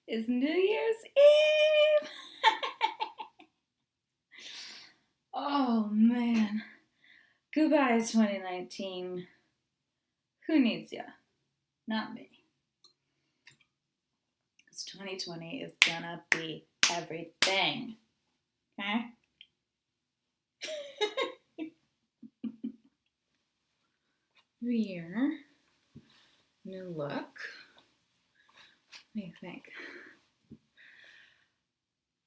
is New Year's Eve. Oh man. Goodbye 2019. Who needs ya? Not me. Because 2020 is gonna be everything. Okay? New year. New look. What do you think?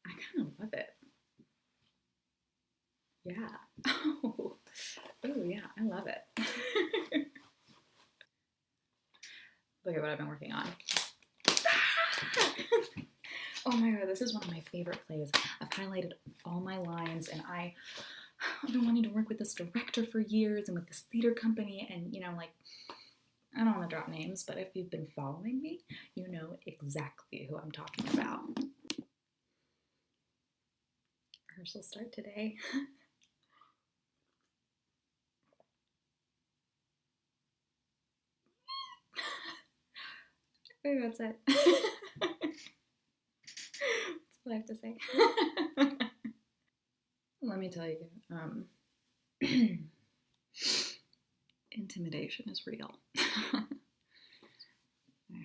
I kind of love it. Yeah. Oh, yeah, I love it. Look at what I've been working on. Oh my god, this is one of my favorite plays. I've highlighted all my lines, and I've been wanting to work with this director for years and with this theater company, and I don't want to drop names, but if you've been following me, you know exactly who I'm talking about. Rehearsal start today. Maybe that's it. That's what I have to say. Let me tell you, intimidation is real. I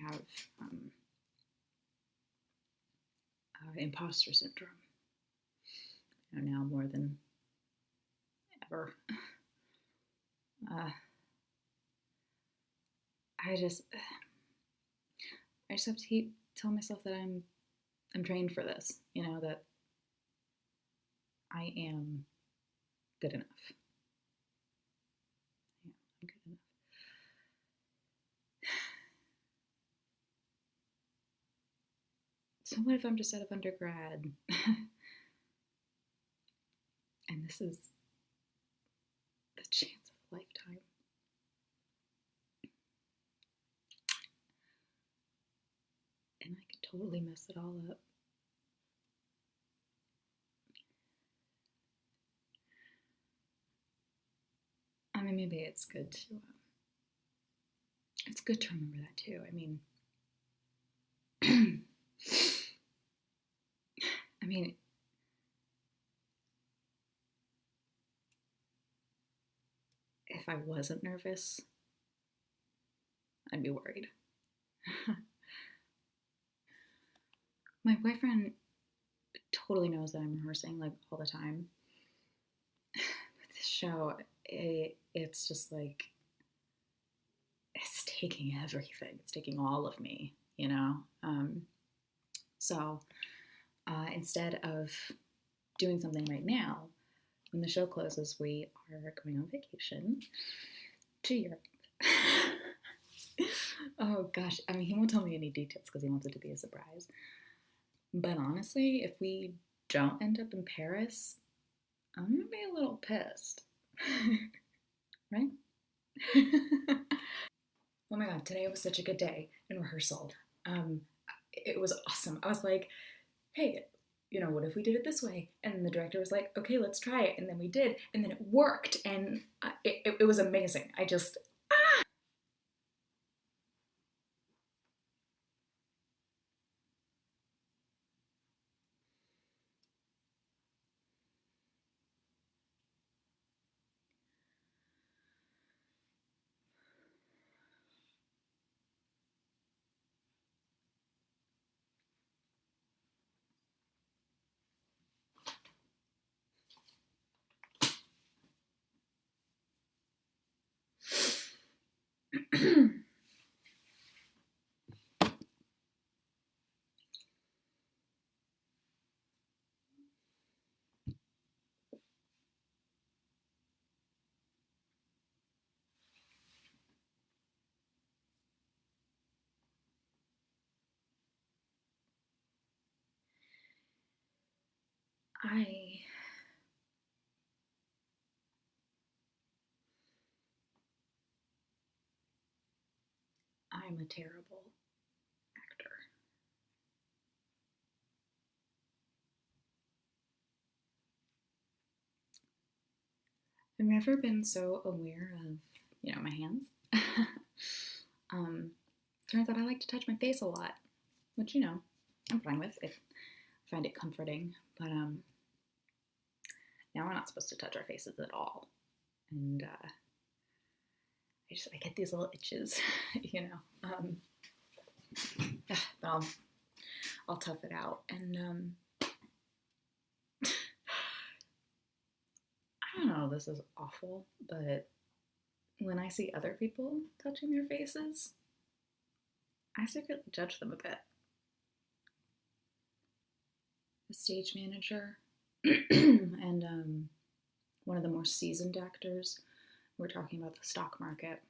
have imposter syndrome. Now more than ever. I just have to keep telling myself that I'm trained for this, that I am good enough. Yeah, I'm good enough. So what if I'm just out of undergrad? And this is the chance of a lifetime. And I could totally mess it all up. I mean, maybe it's good to remember that too. I mean, if I wasn't nervous, I'd be worried. My boyfriend totally knows that I'm rehearsing all the time. With this show, it's just it's taking everything. It's taking all of me, So instead of doing something right now, when the show closes, we are going on vacation to Europe. Oh gosh, I mean, he won't tell me any details because he wants it to be a surprise. But honestly, if we don't end up in Paris, I'm gonna be a little pissed. Right? Oh my god, today was such a good day in rehearsal. It was awesome. I was like, hey, what if we did it this way? And the director was like, okay, let's try it. And then we did, and then it worked, and it was amazing. I'm a terrible actor. I've never been so aware of, my hands. Turns out I like to touch my face a lot, which, I'm fine with it. I find it comforting, but now we're not supposed to touch our faces at all. And I get these little itches, you know. But I'll tough it out. And I don't know, this is awful, but when I see other people touching their faces, I secretly judge them a bit. The stage manager and one of the more seasoned actors were talking about the stock market.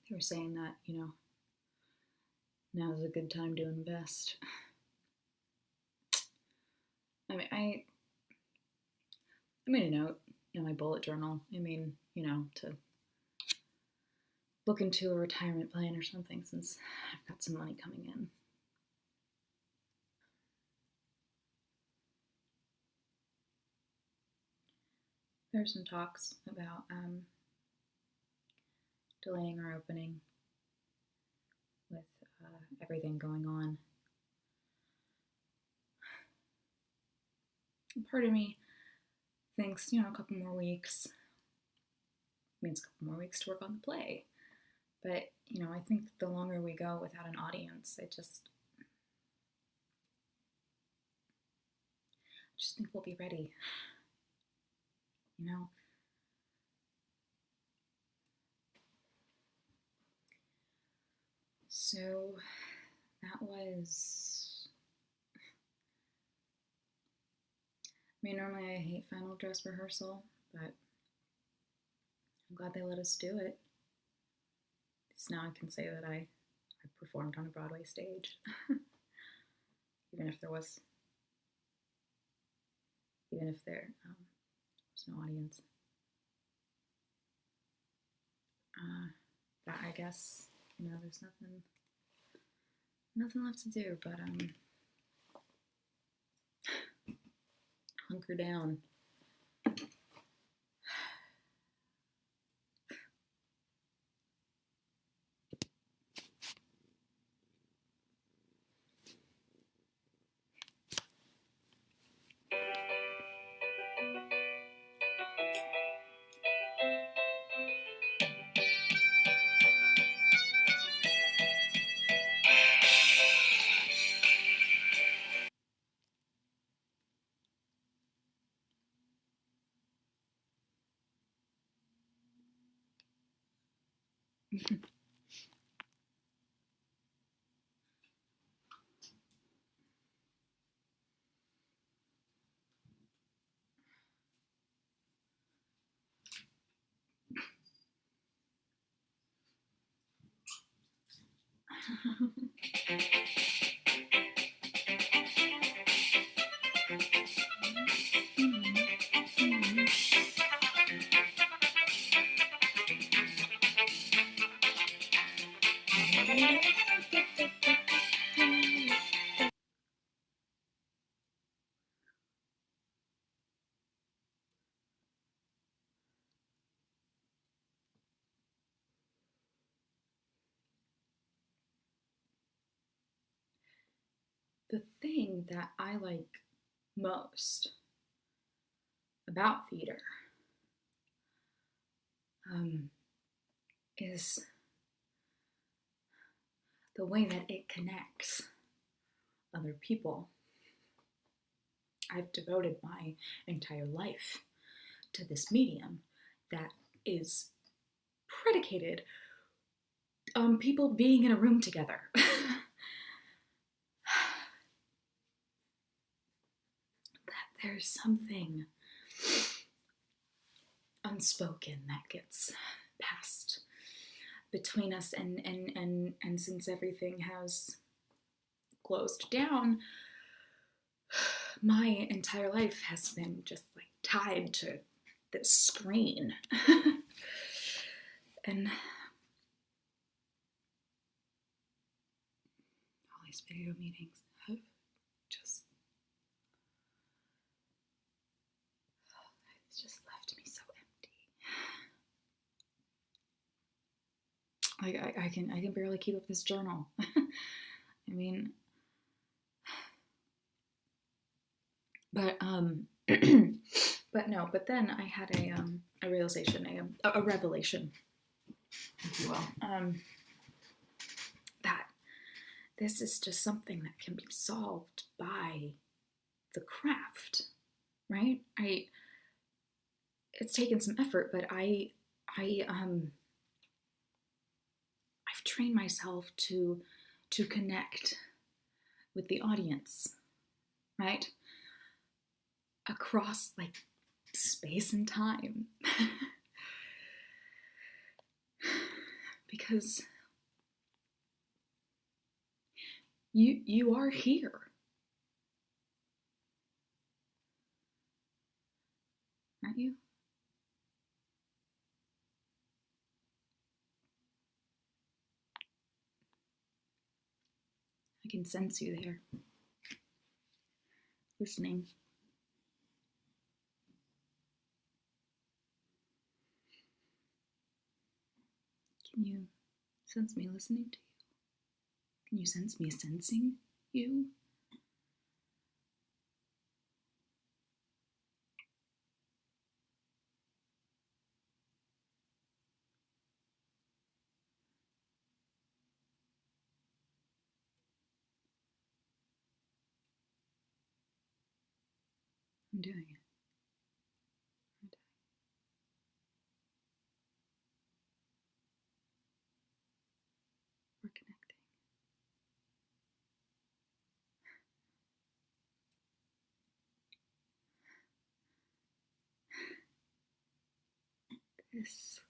They were saying that, you know, now is a good time to invest. I mean, I made a note in my bullet journal. I mean, you know, to look into a retirement plan or something since I've got some money coming in. There's some talks about delaying our opening with everything going on. Part of me thinks, you know, a couple more weeks means a couple more weeks to work on the play. But, you know, I think the longer we go without an audience, I just think we'll be ready, you know? So that was, I mean, normally I hate final dress rehearsal, but I'm glad they let us do it. Because now I can say that I performed on a Broadway stage, even if there was no audience. But I guess, you know, there's nothing left to do but hunker down. The thing that I like most about theater is the way that it connects other people. I've devoted my entire life to this medium that is predicated on people being in a room together. That there's something unspoken that gets passed between us, and since everything has closed down, my entire life has been just like tied to this screen. And all these video meetings have just, it's just left me so empty. I can barely keep up this journal. I mean, But but then I had a realization, a revelation, if you will, that this is just something that can be solved by the craft, right? It's taken some effort, but I've trained myself to connect with the audience, right? Across like space and time. Because you are here. Aren't you? I can sense you there. Listening. Can you sense me listening to you? Can you sense me sensing you? I'm doing it. We're connecting. This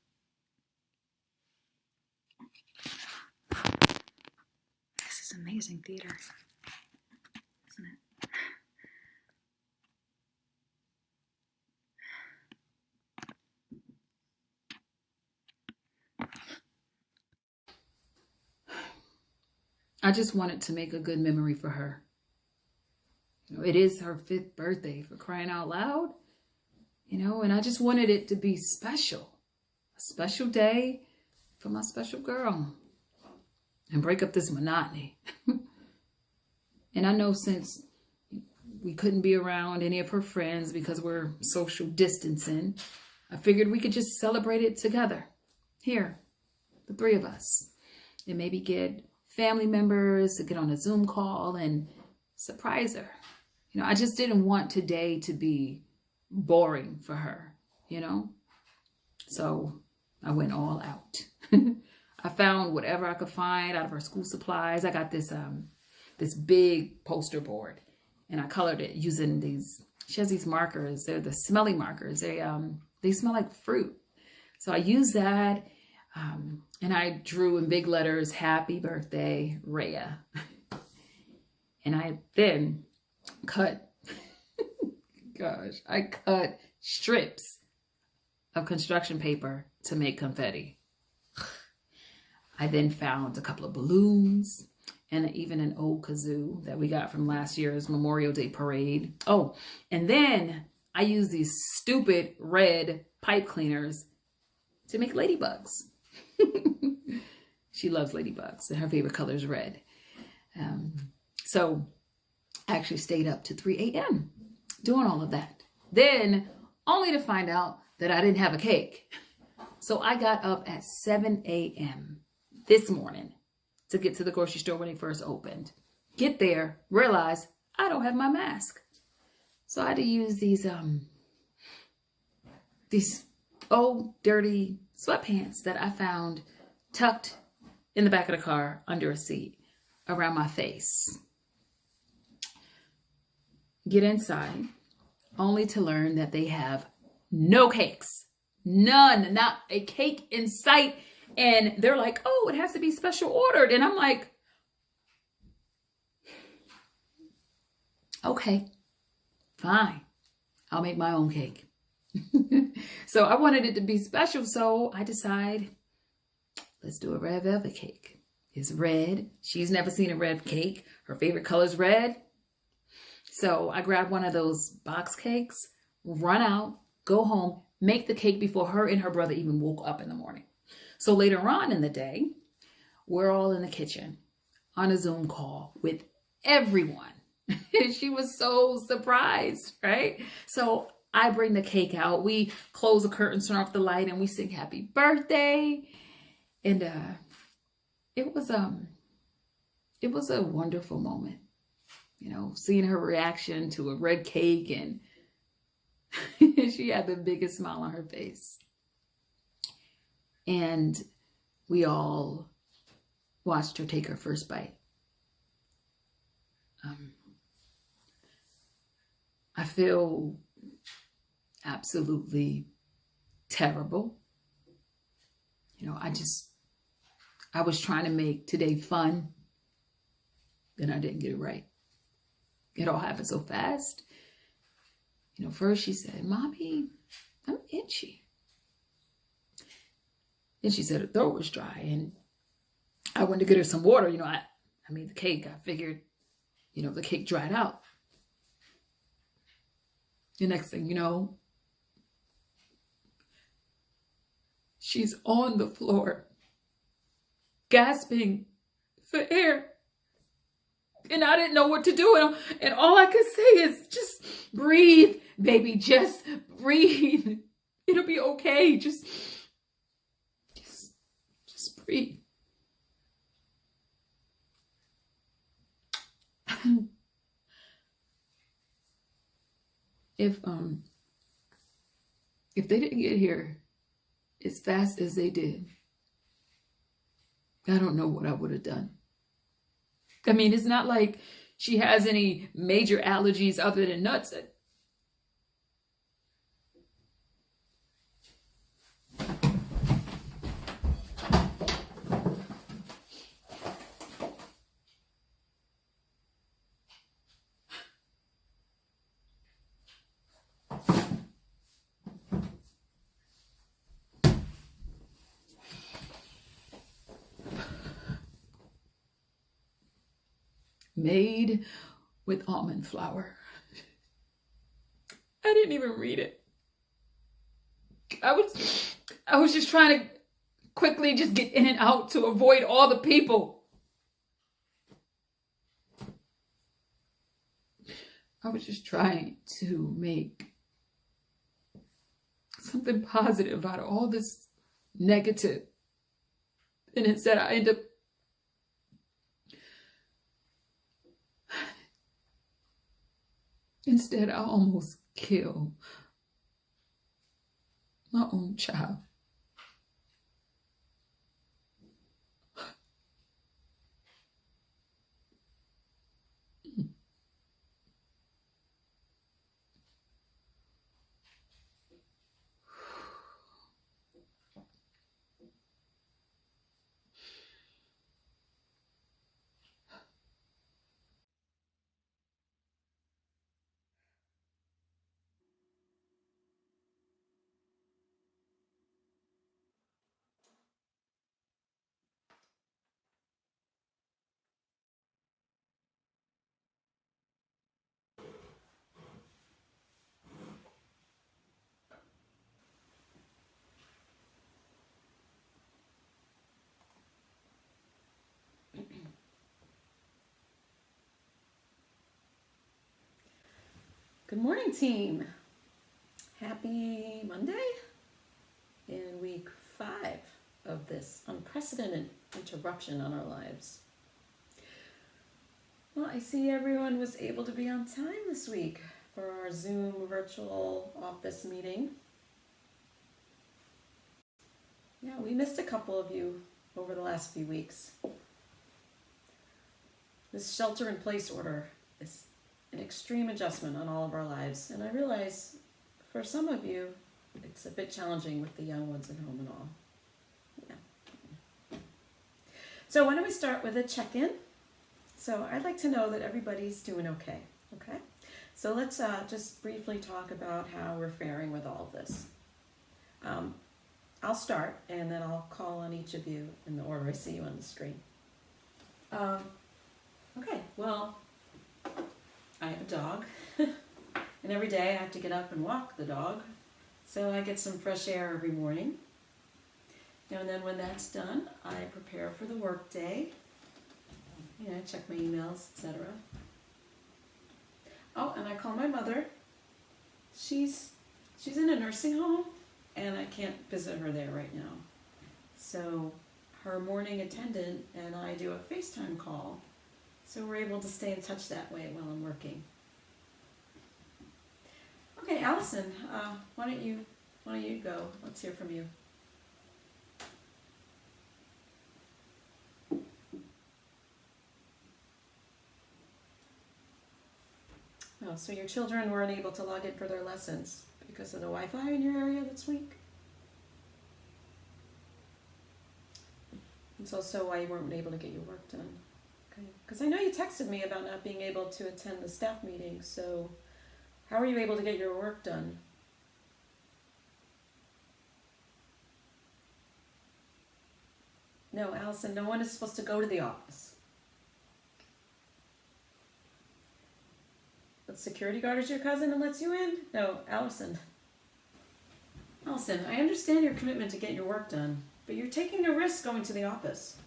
is amazing theater, isn't it? I just wanted to make a good memory for her. It is her 5th birthday, for crying out loud. And I just wanted it to be special. A special day for my special girl. And break up this monotony. And I know since we couldn't be around any of her friends because we're social distancing, I figured we could just celebrate it together. Here, the 3 of us. And maybe get family members to get on a Zoom call and surprise her. I just didn't want today to be boring for her, So I went all out. I found whatever I could find out of her school supplies. I got this big poster board, and I colored it using these. She has these markers. They're the smelly markers. They smell like fruit. So I used that, and I drew in big letters, "Happy Birthday, Rhea." And I then cut strips of construction paper to make confetti. I then found a couple of balloons and even an old kazoo that we got from last year's Memorial Day parade. Oh, and then I used these stupid red pipe cleaners to make ladybugs. She loves ladybugs and her favorite color is red. So I actually stayed up to 3 a.m. doing all of that. Then only to find out that I didn't have a cake. So I got up at 7 a.m. this morning to get to the grocery store when they first opened. Get there, realize I don't have my mask. So I had to use these old dirty sweatpants that I found tucked in the back of the car under a seat around my face. Get inside, only to learn that they have no cakes. None, not a cake in sight. And they're like, "Oh, it has to be special ordered." And I'm like, okay, fine. I'll make my own cake. So I wanted it to be special. So I decide, let's do a red velvet cake. It's red. She's never seen a red cake. Her favorite color is red. So I grabbed one of those box cakes, run out, go home, make the cake before her and her brother even woke up in the morning. So later on in the day, we're all in the kitchen on a Zoom call with everyone. She was so surprised, right? So I bring the cake out. We close the curtains, turn off the light, and we sing happy birthday. And it was a wonderful moment, seeing her reaction to a red cake, and she had the biggest smile on her face. And we all watched her take her first bite. I feel absolutely terrible. I was trying to make today fun, then I didn't get it right. It all happened so fast. First she said, "Mommy, I'm itchy." Then she said her throat was dry, and I went to get her some water. I made the cake. I figured, the cake dried out. The next thing you know, she's on the floor, gasping for air. And I didn't know what to do. And all I could say is, just breathe, baby. Just breathe. It'll be okay. Just breathe. If they didn't get here as fast as they did, I don't know what I would have done. It's not like she has any major allergies other than nuts. Made with almond flour. I didn't even read it. I was just trying to quickly just get in and out to avoid all the people. I was just trying to make something positive out of all this negative. And instead I end up I almost kill my own child. Good morning, team. Happy Monday in week 5 of this unprecedented interruption on our lives. Well, I see everyone was able to be on time this week for our Zoom virtual office meeting. Yeah, we missed a couple of you over the last few weeks. This shelter-in-place order is an extreme adjustment on all of our lives, and I realize for some of you it's a bit challenging with the young ones at home and all. Yeah. So why don't we start with a check-in? So I'd like to know that everybody's doing okay. So let's just briefly talk about how we're faring with all of this. I'll start, and then I'll call on each of you in the order I see you on the screen. Okay, well, I have a dog, and every day I have to get up and walk the dog, so I get some fresh air every morning. And then when that's done, I prepare for the work day. Check my emails, etc. Oh, and I call my mother. She's in a nursing home, and I can't visit her there right now. So her morning attendant and I do a FaceTime call, so we're able to stay in touch that way while I'm working. Okay, Allison, why don't you go? Let's hear from you. Oh, so your children weren't able to log in for their lessons because of the Wi-Fi in your area this week? It's also why you weren't able to get your work done. Okay, because I know you texted me about not being able to attend the staff meeting, so how were you able to get your work done? No, Allison, no one is supposed to go to the office. The security guard is your cousin and lets you in? No, Allison. Allison, I understand your commitment to get your work done, but you're taking a risk going to the office.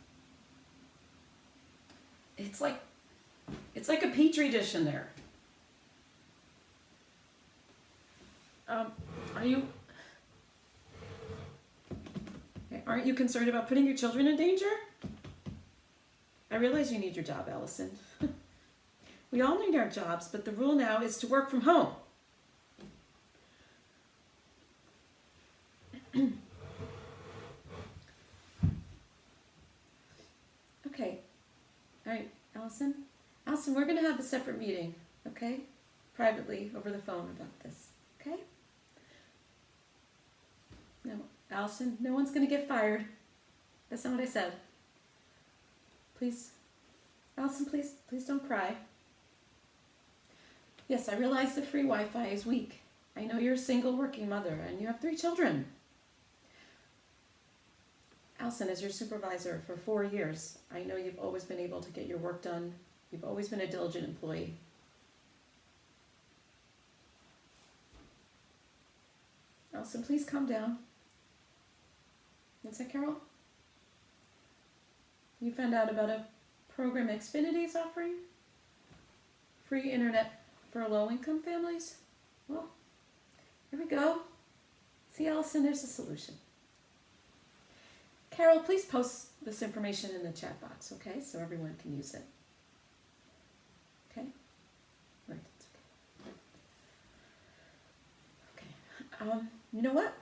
It's like a petri dish in there. Aren't you concerned about putting your children in danger? I realize you need your job, Allison. We all need our jobs, but the rule now is to work from home. Okay. All right, Allison. Allison, we're going to have a separate meeting, okay? Privately, over the phone about this, okay? No, Allison, no one's going to get fired. That's not what I said. Please, Allison, please don't cry. Yes, I realize the free Wi-Fi is weak. I know you're a single working mother and you have 3 children. Allison, as your supervisor for 4 years, I know you've always been able to get your work done. You've always been a diligent employee. Allison, please calm down. What's that, Carol? You found out about a program Xfinity's offering? Free internet for low-income families? Well, here we go. See, Allison, there's a solution. Carol, please post this information in the chat box, okay? So everyone can use it. Okay? Right, that's okay. Okay. You know what?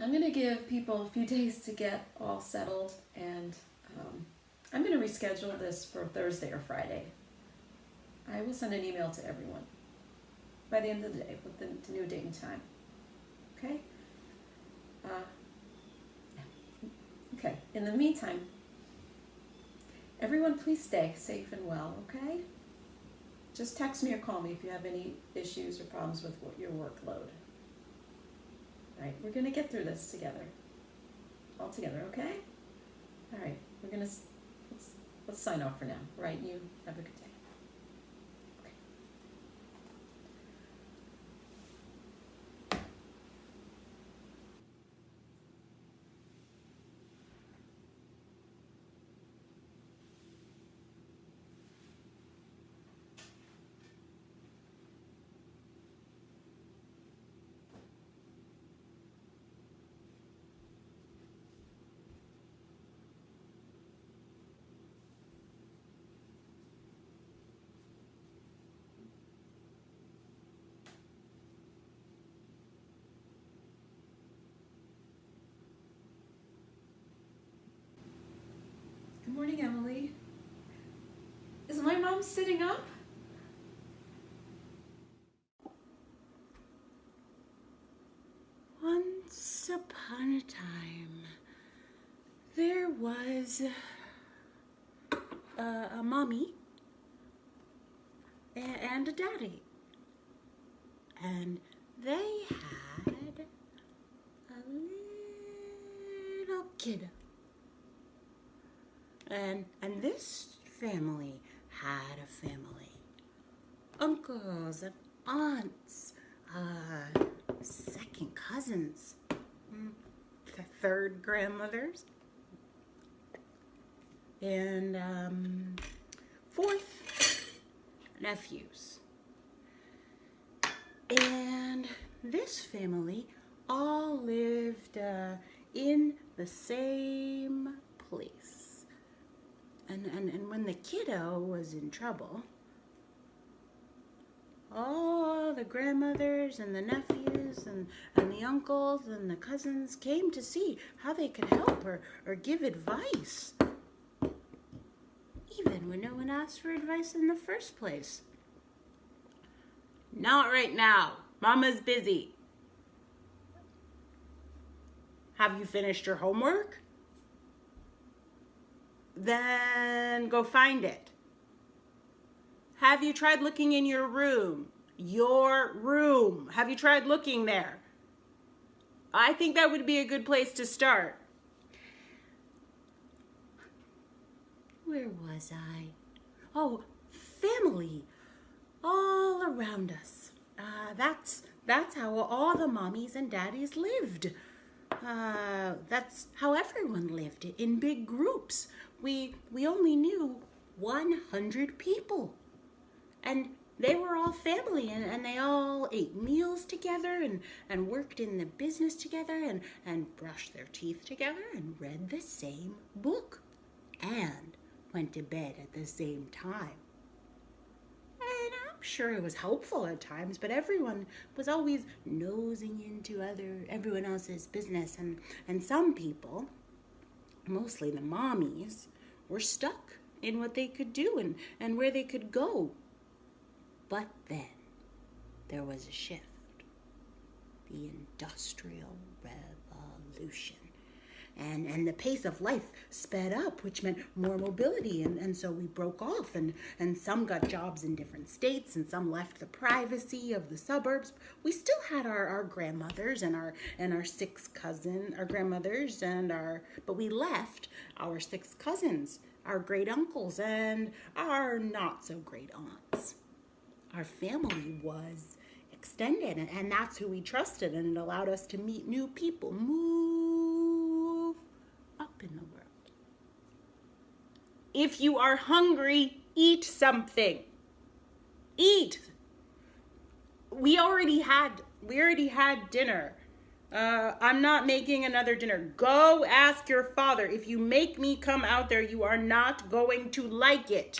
I'm going to give people a few days to get all settled, and I'm going to reschedule this for Thursday or Friday. I will send an email to everyone by the end of the day with the new date and time. Okay? Okay. In the meantime, everyone please stay safe and well, okay? Just text me or call me if you have any issues or problems with your workload. All right, we're going to get through this together. All together, okay? All right, we're going to, let's sign off for now, right? You have a good day. Good morning, Emily. Is my mom sitting up? Once upon a time, there was a mommy and a daddy, and they had a little kid. And this family had a family. Uncles and aunts, second cousins, third grandmothers, and fourth nephews. And this family all lived in the same place. And when the kiddo was in trouble, all the grandmothers and the nephews and the uncles and the cousins came to see how they could help or give advice, even when no one asked for advice in the first place. Not right now. Mama's busy. Have you finished your homework? Then go find it. Have you tried looking in your room? Your room. Have you tried looking there? I think that would be a good place to start. Where was I? Oh, family. All around us. That's how all the mommies and daddies lived. That's how everyone lived, in big groups. We only knew 100 people. And they were all family, and they all ate meals together and worked in the business together and brushed their teeth together and read the same book and went to bed at the same time. And I'm sure it was helpful at times, but everyone was always nosing into everyone else's business. And some people, mostly the mommies, were stuck in what they could do and where they could go. But then there was a shift. The Industrial Revolution. And the pace of life sped up, which meant more mobility. And so we broke off, and some got jobs in different states, and some left the privacy of the suburbs. We still had our grandmothers and our 6 cousins, our grandmothers but we left our 6 cousins, our great uncles, and our not so great aunts. Our family was extended, and that's who we trusted, and it allowed us to meet new people, move up in the world. If you are hungry, eat something. Eat. We already had dinner. I'm not making another dinner. Go ask your father. If you make me come out there, you are not going to like it.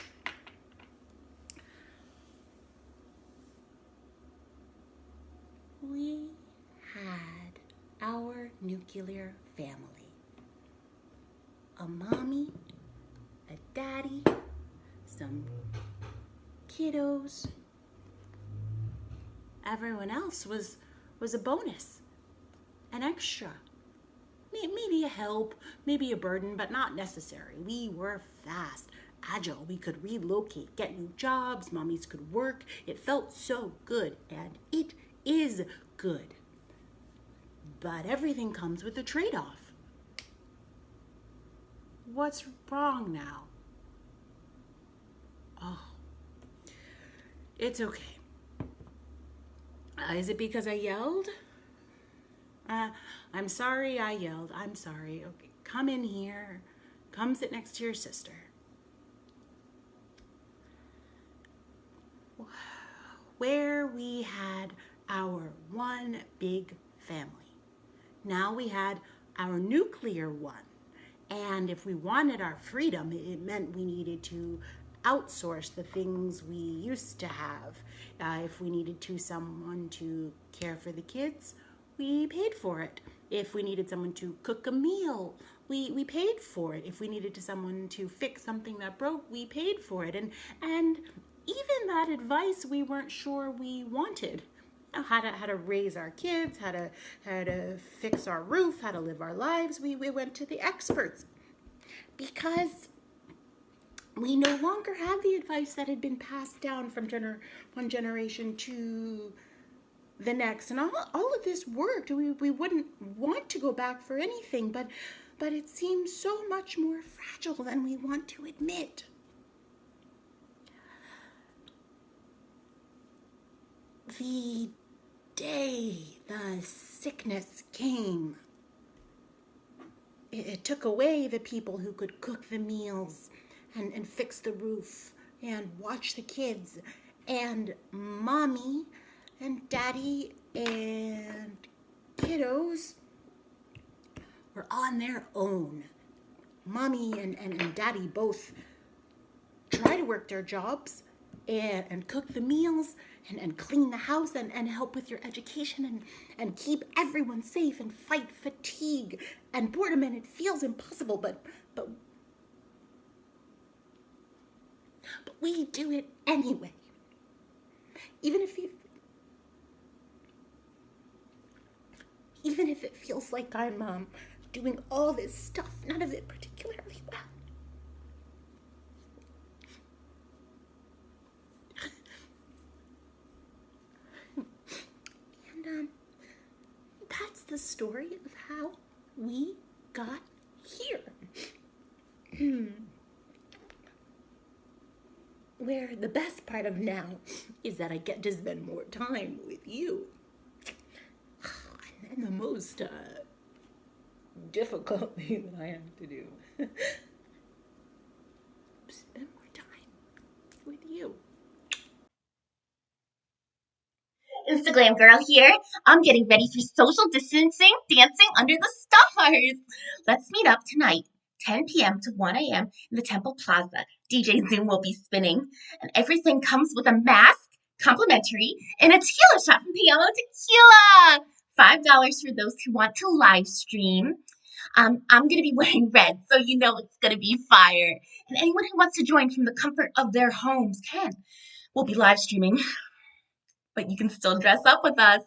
We had our nuclear family. A mommy, a daddy, some kiddos. Everyone else was a bonus, an extra. Maybe a help, maybe a burden, but not necessary. We were fast, agile. We could relocate, get new jobs. Mommies could work. It felt so good, and it is good. But everything comes with a trade-off. What's wrong now? Oh, it's okay. Is it because I yelled? I'm sorry I yelled. I'm sorry. Okay, come in here. Come sit next to your sister. Where we had our one big family. Now we had our nuclear one. And if we wanted our freedom, it meant we needed to outsource the things we used to have. If we needed someone to care for the kids, we paid for it. If we needed someone to cook a meal, we paid for it. If we needed someone to fix something that broke, we paid for it. And even that advice we weren't sure we wanted. How to raise our kids, how to fix our roof, how to live our lives. We went to the experts because we no longer had the advice that had been passed down from one generation to the next. And all of this worked. We wouldn't want to go back for anything, but it seems so much more fragile than we want to admit. The day the sickness came, it took away the people who could cook the meals and fix the roof and watch the kids. And Mommy and Daddy and kiddos were on their own. Mommy and Daddy both try to work their jobs and cook the meals and clean the house and help with your education and keep everyone safe and fight fatigue and boredom, and it feels impossible, but we do it anyway. Even if it feels like I'm doing all this stuff, none of it particularly well. And that's the story of how we got here. Where the best part of now is that I get to spend more time with you. And then the most difficult thing that I have to do, spend more time with you. InstaGlam girl here. I'm getting ready for social distancing, dancing under the stars. Let's meet up tonight, 10 p.m. to 1 a.m. in the Temple Plaza. DJ Zoom will be spinning, and everything comes with a mask, complimentary, and a tequila shot from Piano Tequila. $5 for those who want to live stream. I'm going to be wearing red, so you know it's going to be fire. And anyone who wants to join from the comfort of their homes can. We'll be live streaming, but you can still dress up with us.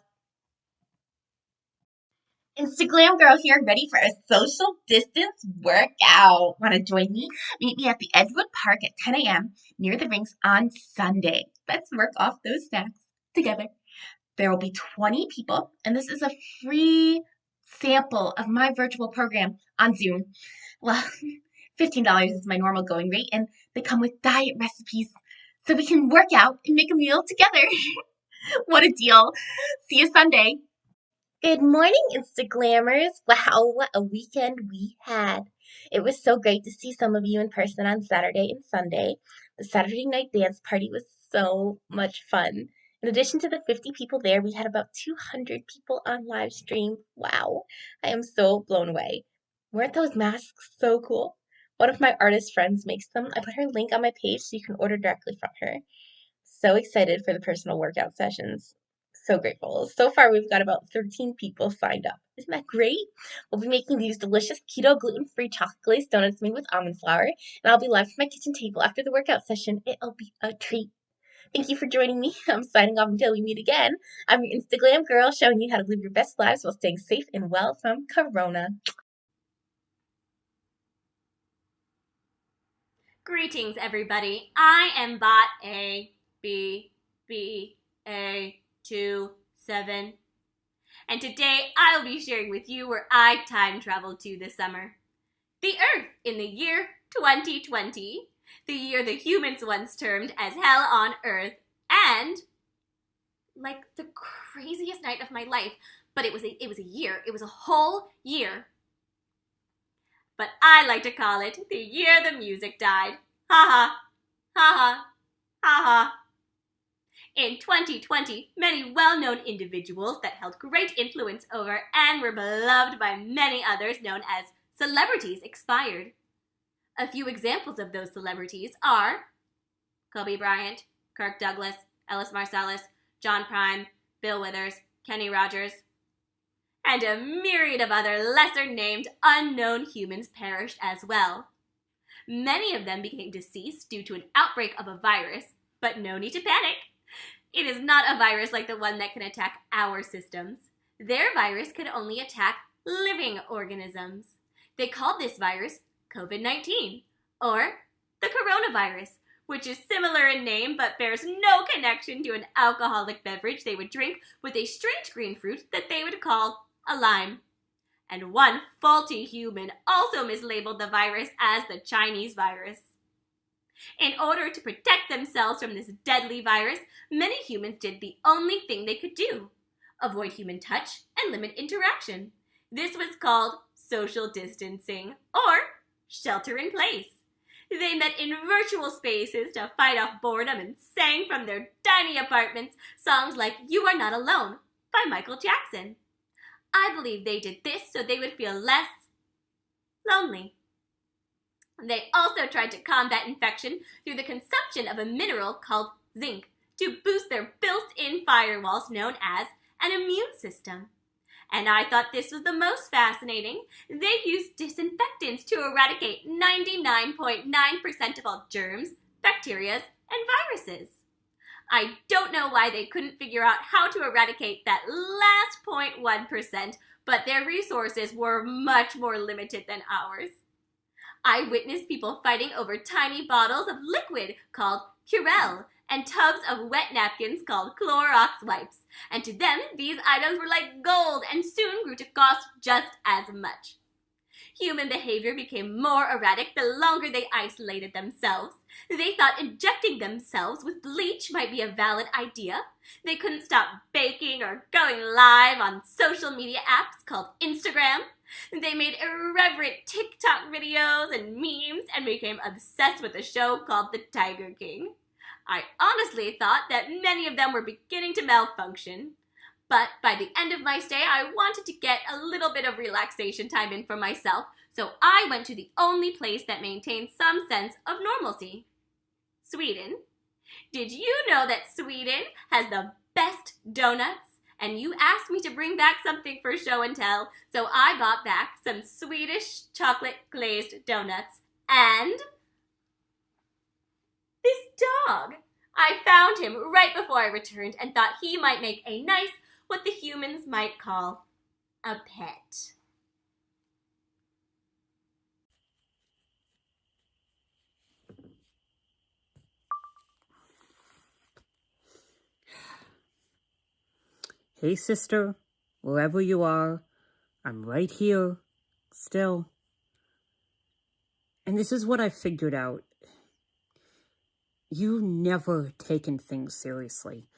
InstaGlam girl here, ready for a social distance workout. Want to join me? Meet me at the Edgewood Park at 10 a.m. near the rinks on Sunday. Let's work off those snacks together. There will be 20 people, and this is a free sample of my virtual program on Zoom. Well, $15 is my normal going rate, and they come with diet recipes so we can work out and make a meal together. What a deal. See you Sunday. Good morning, Instagrammers. Wow, what a weekend we had. It was so great to see some of you in person on Saturday and Sunday. The Saturday night dance party was so much fun. In addition to the 50 people there, we had about 200 people on live stream. Wow, I am so blown away. Weren't those masks so cool? One of my artist friends makes them. I put her link on my page so you can order directly from her. So excited for the personal workout sessions. So grateful. So far, we've got about 13 people signed up. Isn't that great? We'll be making these delicious keto gluten-free chocolate glazed donuts made with almond flour, and I'll be live from my kitchen table after the workout session. It'll be a treat. Thank you for joining me. I'm signing off until we meet again. I'm your Instaglam girl, showing you how to live your best lives while staying safe and well from Corona. Greetings, everybody. I am bot A, B, B, A, 2, 7. And today I'll be sharing with you where I time traveled to this summer. The Earth in the year 2020, the year the humans once termed as hell on Earth, and like the craziest night of my life, but it was a year. It was a whole year. But I like to call it the year the music died. Ha ha, ha ha, ha ha. In 2020, many well-known individuals that held great influence over and were beloved by many others known as celebrities expired. A few examples of those celebrities are Kobe Bryant, Kirk Douglas, Ellis Marsalis, John Prine, Bill Withers, Kenny Rogers, and a myriad of other lesser-named unknown humans perished as well. Many of them became deceased due to an outbreak of a virus, but no need to panic. It is not a virus like the one that can attack our systems. Their virus could only attack living organisms. They called this virus COVID-19, or the coronavirus, which is similar in name but bears no connection to an alcoholic beverage they would drink with a strange green fruit that they would call a lime. And one faulty human also mislabeled the virus as the Chinese virus. In order to protect themselves from this deadly virus, many humans did the only thing they could do: avoid human touch and limit interaction. This was called social distancing, or shelter in place. They met in virtual spaces to fight off boredom and sang from their tiny apartments songs like You Are Not Alone by Michael Jackson. I believe they did this so they would feel less lonely. They also tried to combat infection through the consumption of a mineral called zinc to boost their built-in firewalls known as an immune system. And I thought this was the most fascinating. They used disinfectants to eradicate 99.9% of all germs, bacteria, and viruses. I don't know why they couldn't figure out how to eradicate that last 0.1%, but their resources were much more limited than ours. I witnessed people fighting over tiny bottles of liquid called Curel and tubs of wet napkins called Clorox wipes. And to them, these items were like gold and soon grew to cost just as much. Human behavior became more erratic the longer they isolated themselves. They thought injecting themselves with bleach might be a valid idea. They couldn't stop baking or going live on social media apps called InstaGlam. They made irreverent TikTok videos and memes and became obsessed with a show called The Tiger King. I honestly thought that many of them were beginning to malfunction. But by the end of my stay, I wanted to get a little bit of relaxation time in for myself, so I went to the only place that maintained some sense of normalcy. Sweden. Did you know that Sweden has the best donuts? And you asked me to bring back something for show and tell, so I brought back some Swedish chocolate glazed donuts and this dog. I found him right before I returned and thought he might make a nice, what the humans might call, a pet. Hey, sister, wherever you are, I'm right here, still. And this is what I figured out. You've never taken things seriously.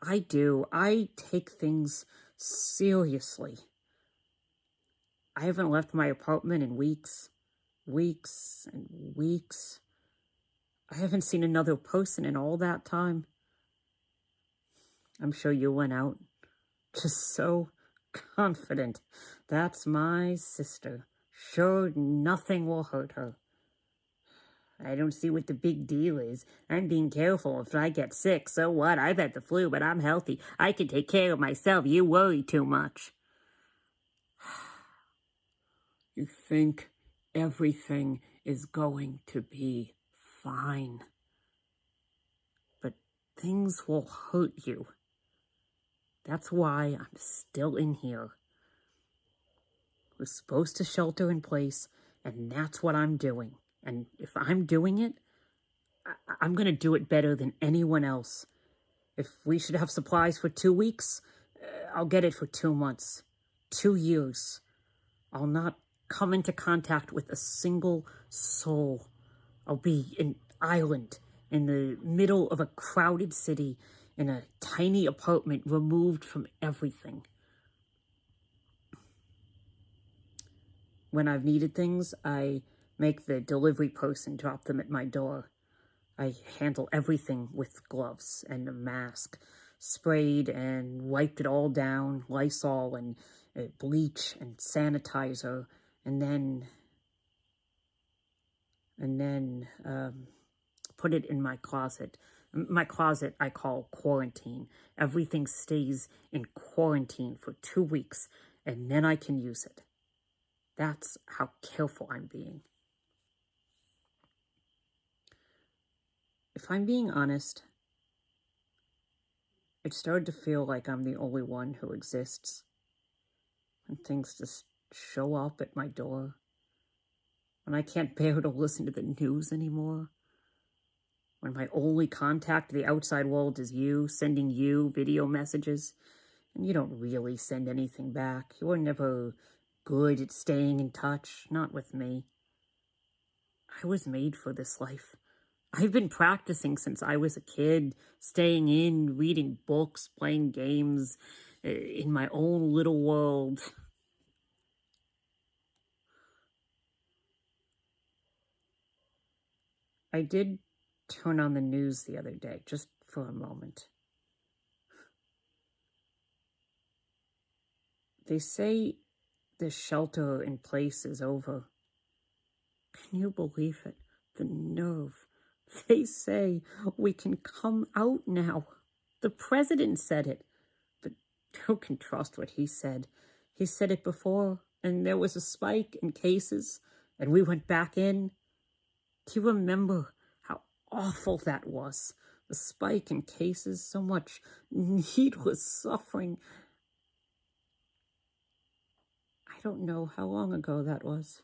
I do. I take things seriously. I haven't left my apartment in weeks and weeks. I haven't seen another person in all that time. I'm sure you went out. Just so confident. That's my sister. Sure, nothing will hurt her. I don't see what the big deal is. I'm being careful. If I get sick, so what? I've had the flu, but I'm healthy. I can take care of myself. You worry too much. You think everything is going to be fine. But things will hurt you. That's why I'm still in here. We're supposed to shelter in place, and that's what I'm doing. And if I'm doing it, I'm going to do it better than anyone else. If we should have supplies for 2 weeks, I'll get it for 2 months, 2 years. I'll not come into contact with a single soul. I'll be an island in the middle of a crowded city, in a tiny apartment removed from everything. When I've needed things, I make the delivery person drop them at my door. I handle everything with gloves and a mask, sprayed and wiped it all down, Lysol and bleach and sanitizer, and then put it in my closet. My closet I call quarantine. Everything stays in quarantine for 2 weeks, and then I can use it. That's how careful I'm being. If I'm being honest, it started to feel like I'm the only one who exists. And things just show up at my door. When I can't bear to listen to the news anymore. When my only contact to the outside world is you, sending you video messages. And you don't really send anything back. You were never good at staying in touch. Not with me. I was made for this life. I've been practicing since I was a kid, staying in, reading books, playing games, in my own little world. I did turn on the news the other day, just for a moment. They say the shelter in place is over. Can you believe it? The nerve. They say we can come out now. The president said it. But who can trust what he said? He said it before, and there was a spike in cases, and we went back in. Do you remember how awful that was? The spike in cases, so much needless suffering. I don't know how long ago that was.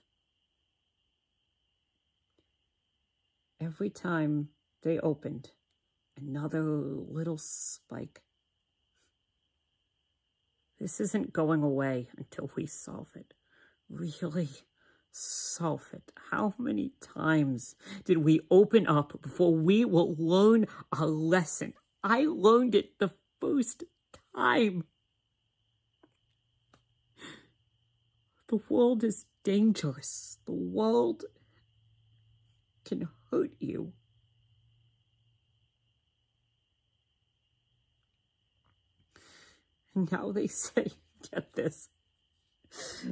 Every time they opened, another little spike. This isn't going away until we solve it. Really solve it. How many times did we open up before we will learn a lesson? I learned it the first time. The world is dangerous. The world can hurt you. And now they say, get this,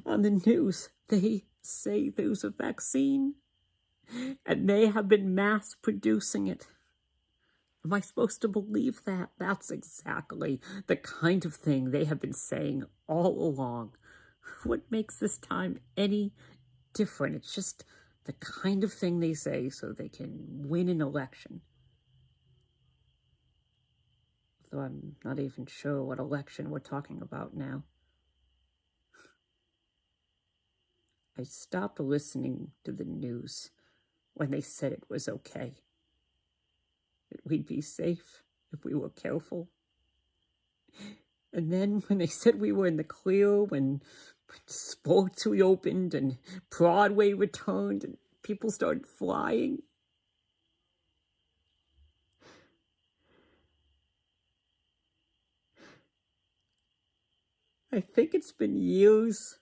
on the news, they say there's a vaccine and they have been mass producing it. Am I supposed to believe that? That's exactly the kind of thing they have been saying all along. What makes this time any different? It's just the kind of thing they say so they can win an election. Though I'm not even sure what election we're talking about now. I stopped listening to the news when they said it was okay. That we'd be safe if we were careful. And then when they said we were in the clear, when sports reopened and Broadway returned and people started flying. I think it's been years.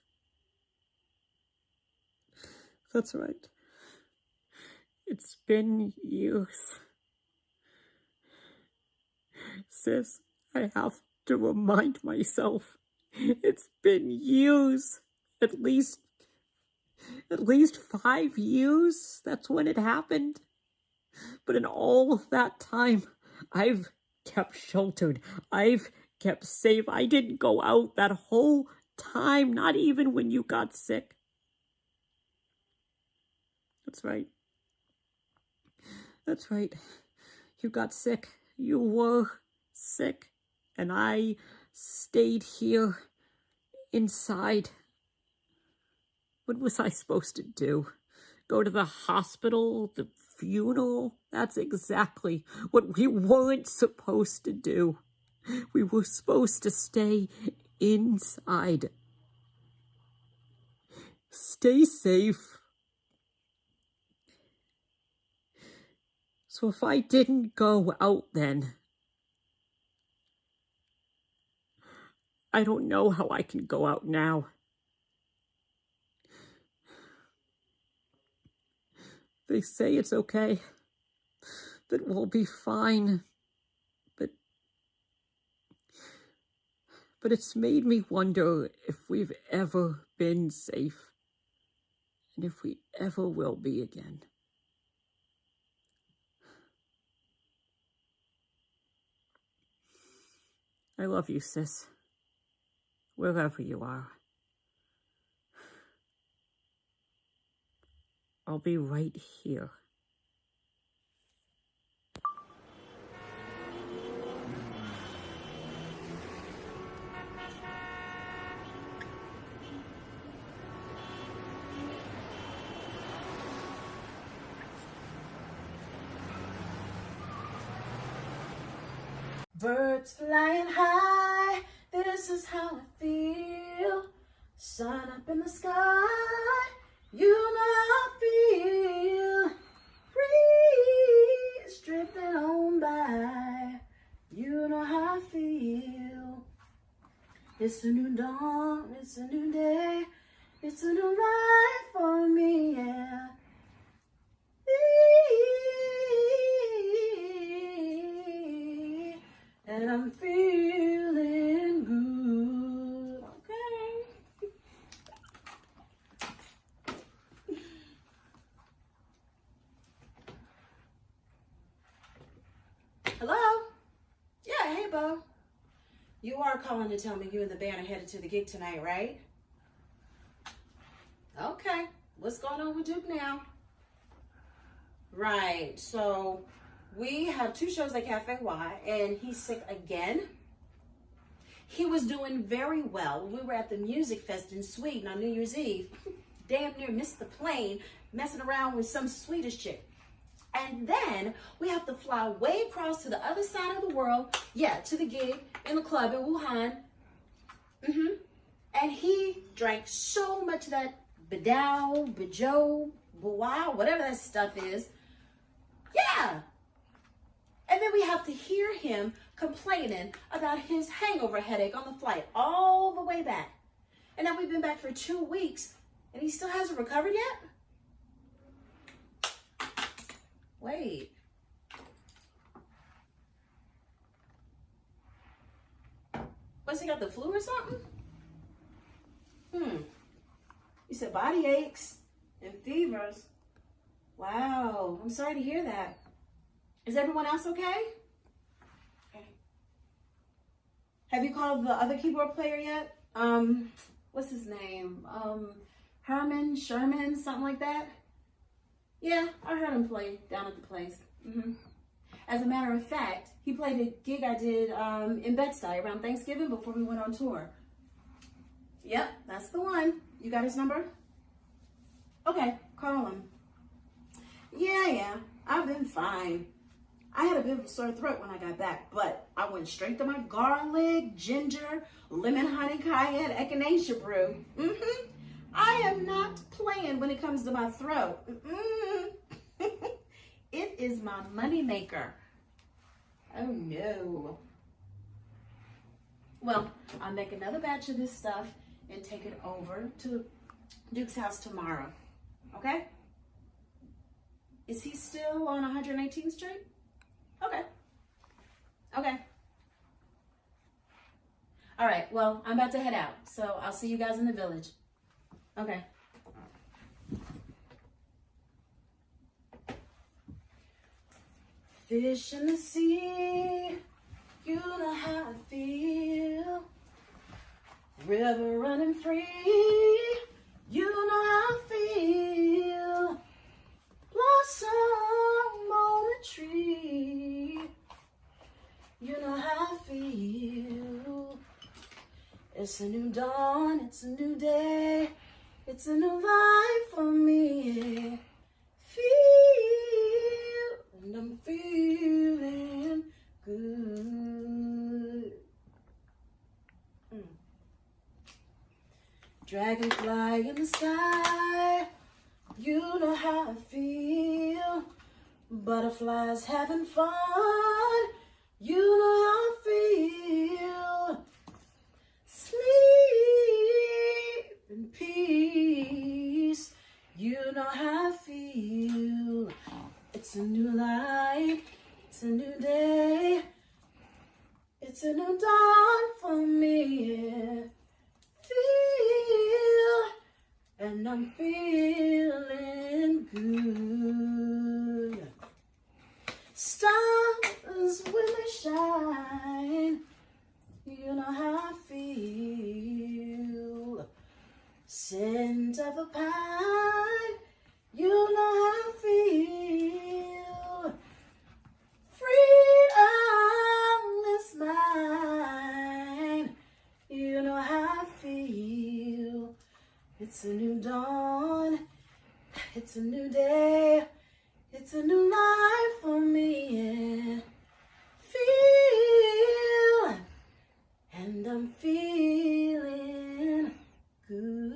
That's right. It's been years. Sis, I have to remind myself. It's been years. At least 5 years. That's when it happened. But in all that time, I've kept sheltered. I've kept safe. I didn't go out that whole time, not even when you got sick. That's right. That's right. You got sick. You were sick. And I stayed here inside. What was I supposed to do? Go to the hospital? The funeral? That's exactly what we weren't supposed to do. We were supposed to stay inside. Stay safe. So if I didn't go out then, I don't know how I can go out now. They say it's okay, that we'll be fine, but it's made me wonder if we've ever been safe, and if we ever will be again. I love you, sis, wherever you are. I'll be right here. Birds flying high, this is how I feel. Sun up in the sky, you know how I feel. Breeze drifting on by, you know how I feel. It's a new dawn, it's a new day, it's a new life for me, yeah. I'm feeling good. Okay. Hello? Yeah, hey, Bo. You are calling to tell me you and the band are headed to the gig tonight, right? Okay. What's going on with Duke now? Right. So we have 2 shows at Cafe Y, and he's sick again. He was doing very well when we were at the music fest in Sweden on New Year's Eve. Damn near missed the plane, messing around with some Swedish chick. And then we have to fly way across to the other side of the world, to the gig in the club in Wuhan. And he drank so much of that Bedau, Bejo, Wow, whatever that stuff is. Yeah. And then we have to hear him complaining about his hangover headache on the flight all the way back. And now we've been back for 2 weeks and he still hasn't recovered yet? Wait. What's he got, the flu or something? You said body aches and fevers. Wow, I'm sorry to hear that. Is everyone else okay? Okay. Have you called the other keyboard player yet? What's his name? Sherman, something like that? Yeah, I heard him play down at the place. As a matter of fact, he played a gig I did in Bed-Stuy around Thanksgiving before we went on tour. Yep, that's the one. You got his number? Okay, call him. Yeah, I've been fine. I had a bit of a sore throat when I got back, but I went straight to my garlic, ginger, lemon, honey, cayenne, echinacea brew. I am not playing when it comes to my throat. It is my money maker. Oh no. Well, I'll make another batch of this stuff and take it over to Duke's house tomorrow. Okay? Is he still on 118th Street? Okay. All right, well, I'm about to head out, so I'll see you guys in the village. Okay. Fish in the sea, you know how I feel. River running free, you know how I feel. Blossom on the tree, you know how I feel. It's a new dawn, it's a new day, it's a new life for me. Feel, and I'm feeling good. Dragonfly in the sky, you know how I feel. Butterflies having fun, you know how I feel. Sleep in peace, you know how I feel. It's a new life, it's a new day, it's a new dawn for me. Feel, and I'm feeling good. Stars when they shine, you know how I feel. Scent of a pine, you know how I feel. Freedom is mine, you know how I feel. It's a new dawn, it's a new day, it's a new life for me. Yeah. Feel, and I'm feeling good.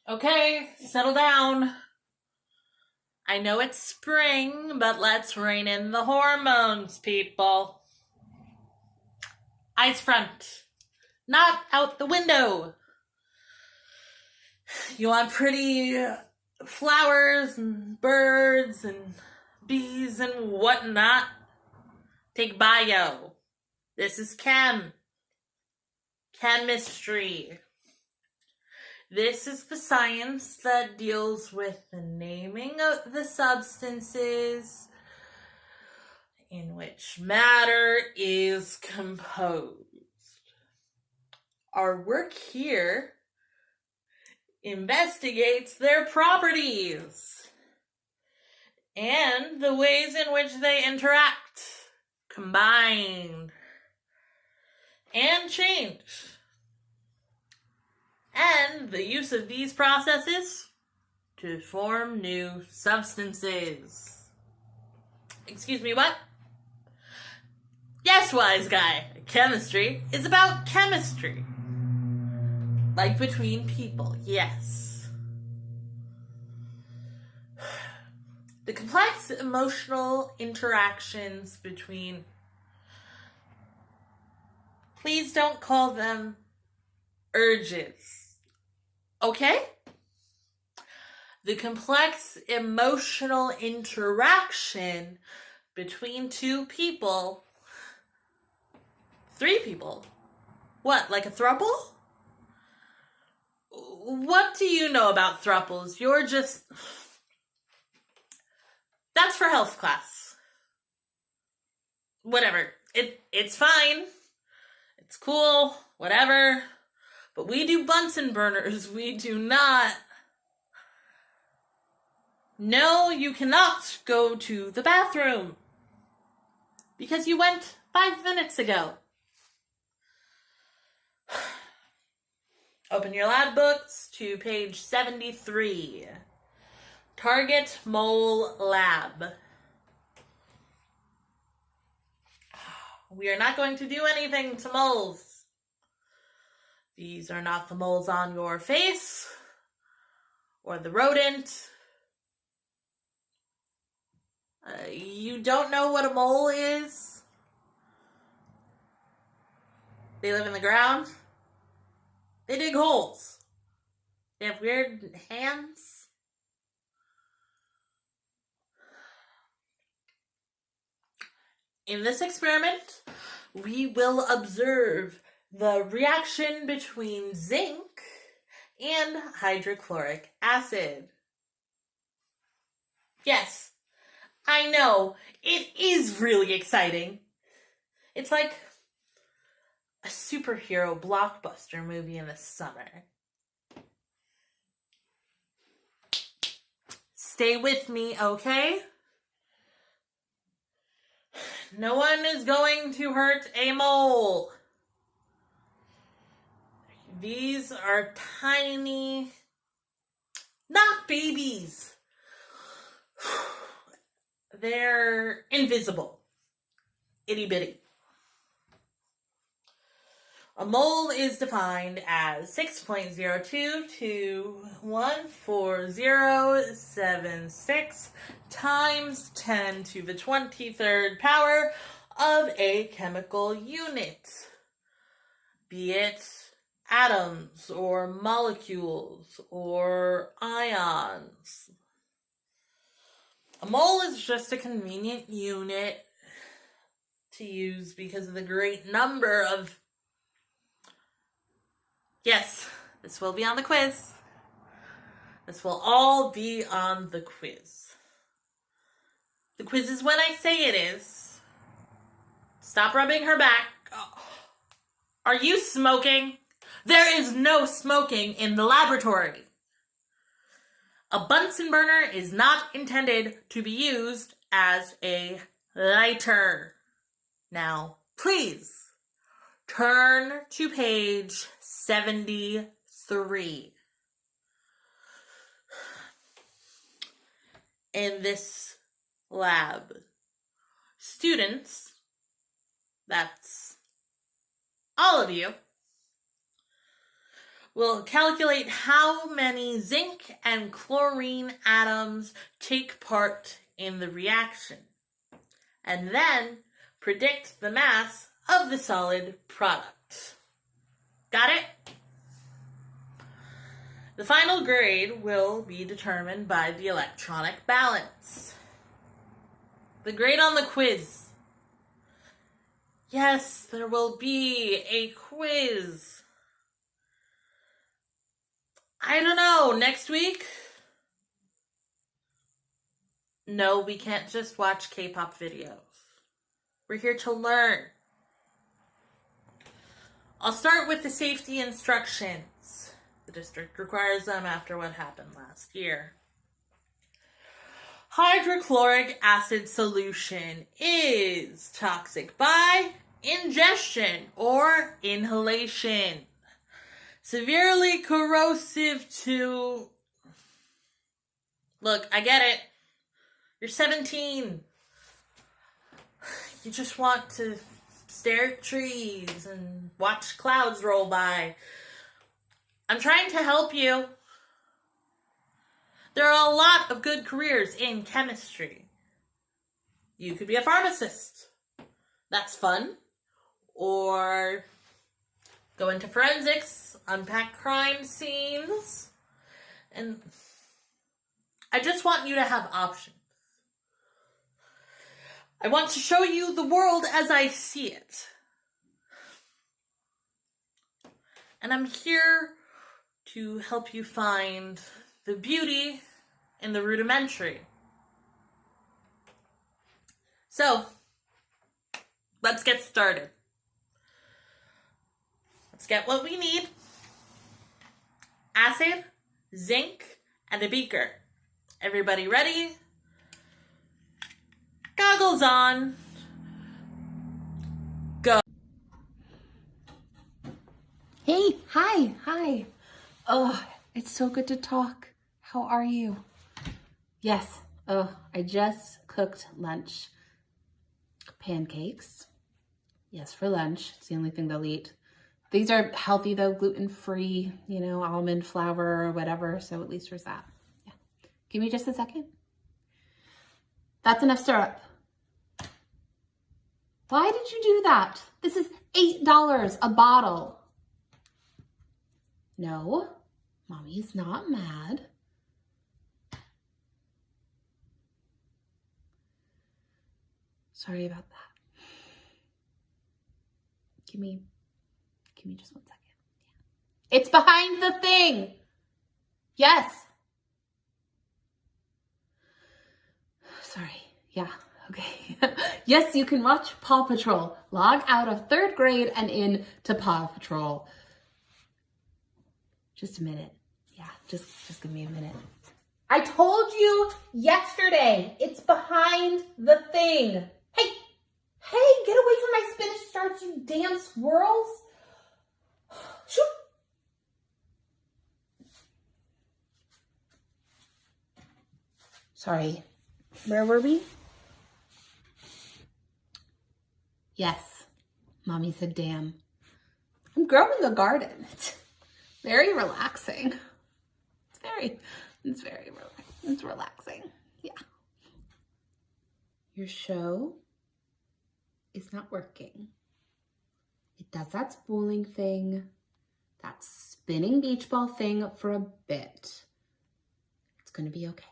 Okay, settle down. I know it's spring, but let's rein in the hormones, people. Eyes front, not out the window. You want pretty flowers and birds and bees and whatnot? Take bio. This is chemistry. This is the science that deals with the naming of the substances in which matter is composed. Our work here investigates their properties and the ways in which they interact, combine, and change. And the use of these processes to form new substances. Excuse me, what? Yes, wise guy. Chemistry is about chemistry. Like between people, yes. The complex emotional interactions between... Please don't call them urges. Okay? The complex emotional interaction between two people, three people. What, like a throuple? What do you know about thruples? You're just... That's for health class. Whatever. It's fine. It's cool. Whatever. But we do Bunsen burners. We do not. No, you cannot go to the bathroom. Because you went 5 minutes ago. Open your lab books to page 73. Target Mole Lab. We are not going to do anything to moles. These are not the moles on your face or the rodent. You don't know what a mole is? They live in the ground. They dig holes. They have weird hands. In this experiment, we will observe the reaction between zinc and hydrochloric acid. Yes, I know, it is really exciting. It's like a superhero blockbuster movie in the summer. Stay with me, okay? No one is going to hurt a mole. These are tiny, not babies. They're invisible. Itty bitty. A mole is defined as 6.02 to 14076 times 10 to the 23rd power of a chemical unit, be it atoms or molecules or ions. A mole is just a convenient unit to use because of the great number of... Yes, this will be on the quiz. This will all be on the quiz. The quiz is when I say it is. Stop rubbing her back. Oh. Are you smoking? There is no smoking in the laboratory. A Bunsen burner is not intended to be used as a lighter. Now, please, turn to page 73. In this lab, students, that's all of you, will calculate how many zinc and chlorine atoms take part in the reaction, and then predict the mass of the solid product. Got it? The final grade will be determined by the electronic balance. The grade on the quiz. Yes, there will be a quiz. I don't know, next week? No, we can't just watch K-pop videos. We're here to learn. I'll start with the safety instructions. The district requires them after what happened last year. Hydrochloric acid solution is toxic by ingestion or inhalation. Severely corrosive to... Look, I get it. You're 17. You just want to stare at trees and watch clouds roll by. I'm trying to help you. There are a lot of good careers in chemistry. You could be a pharmacist. That's fun. Or go into forensics, unpack crime scenes. And I just want you to have options. I want to show you the world as I see it. And I'm here to help you find the beauty in the rudimentary. So, let's get started. Let's get what we need. Acid, zinc, and a beaker. Everybody ready? Goggles on. Go. Hey, hi. Oh, it's so good to talk. How are you? Yes. Oh, I just cooked lunch. Pancakes. Yes, for lunch. It's the only thing they'll eat. These are healthy though, gluten-free, almond flour or whatever. So at least there's that. Yeah. Give me just a second. That's enough syrup. Why did you do that? This is $8 a bottle. No, Mommy's not mad. Sorry about that. Give me just 1 second. Yeah. It's behind the thing. Yes. Sorry. Yeah. Okay. Yes, you can watch Paw Patrol. Log out of 3rd grade and in to Paw Patrol. Just a minute. Yeah, just give me a minute. I told you yesterday. It's behind the thing. Hey, get away from my spinach starch, you damn squirrels. Shoot. Sorry. Where were we? Yes. Mommy said, damn. I'm growing a garden. It's very relaxing. It's relaxing. Yeah. Your show is not working. It does that spooling thing, that spinning beach ball thing for a bit. It's gonna be okay.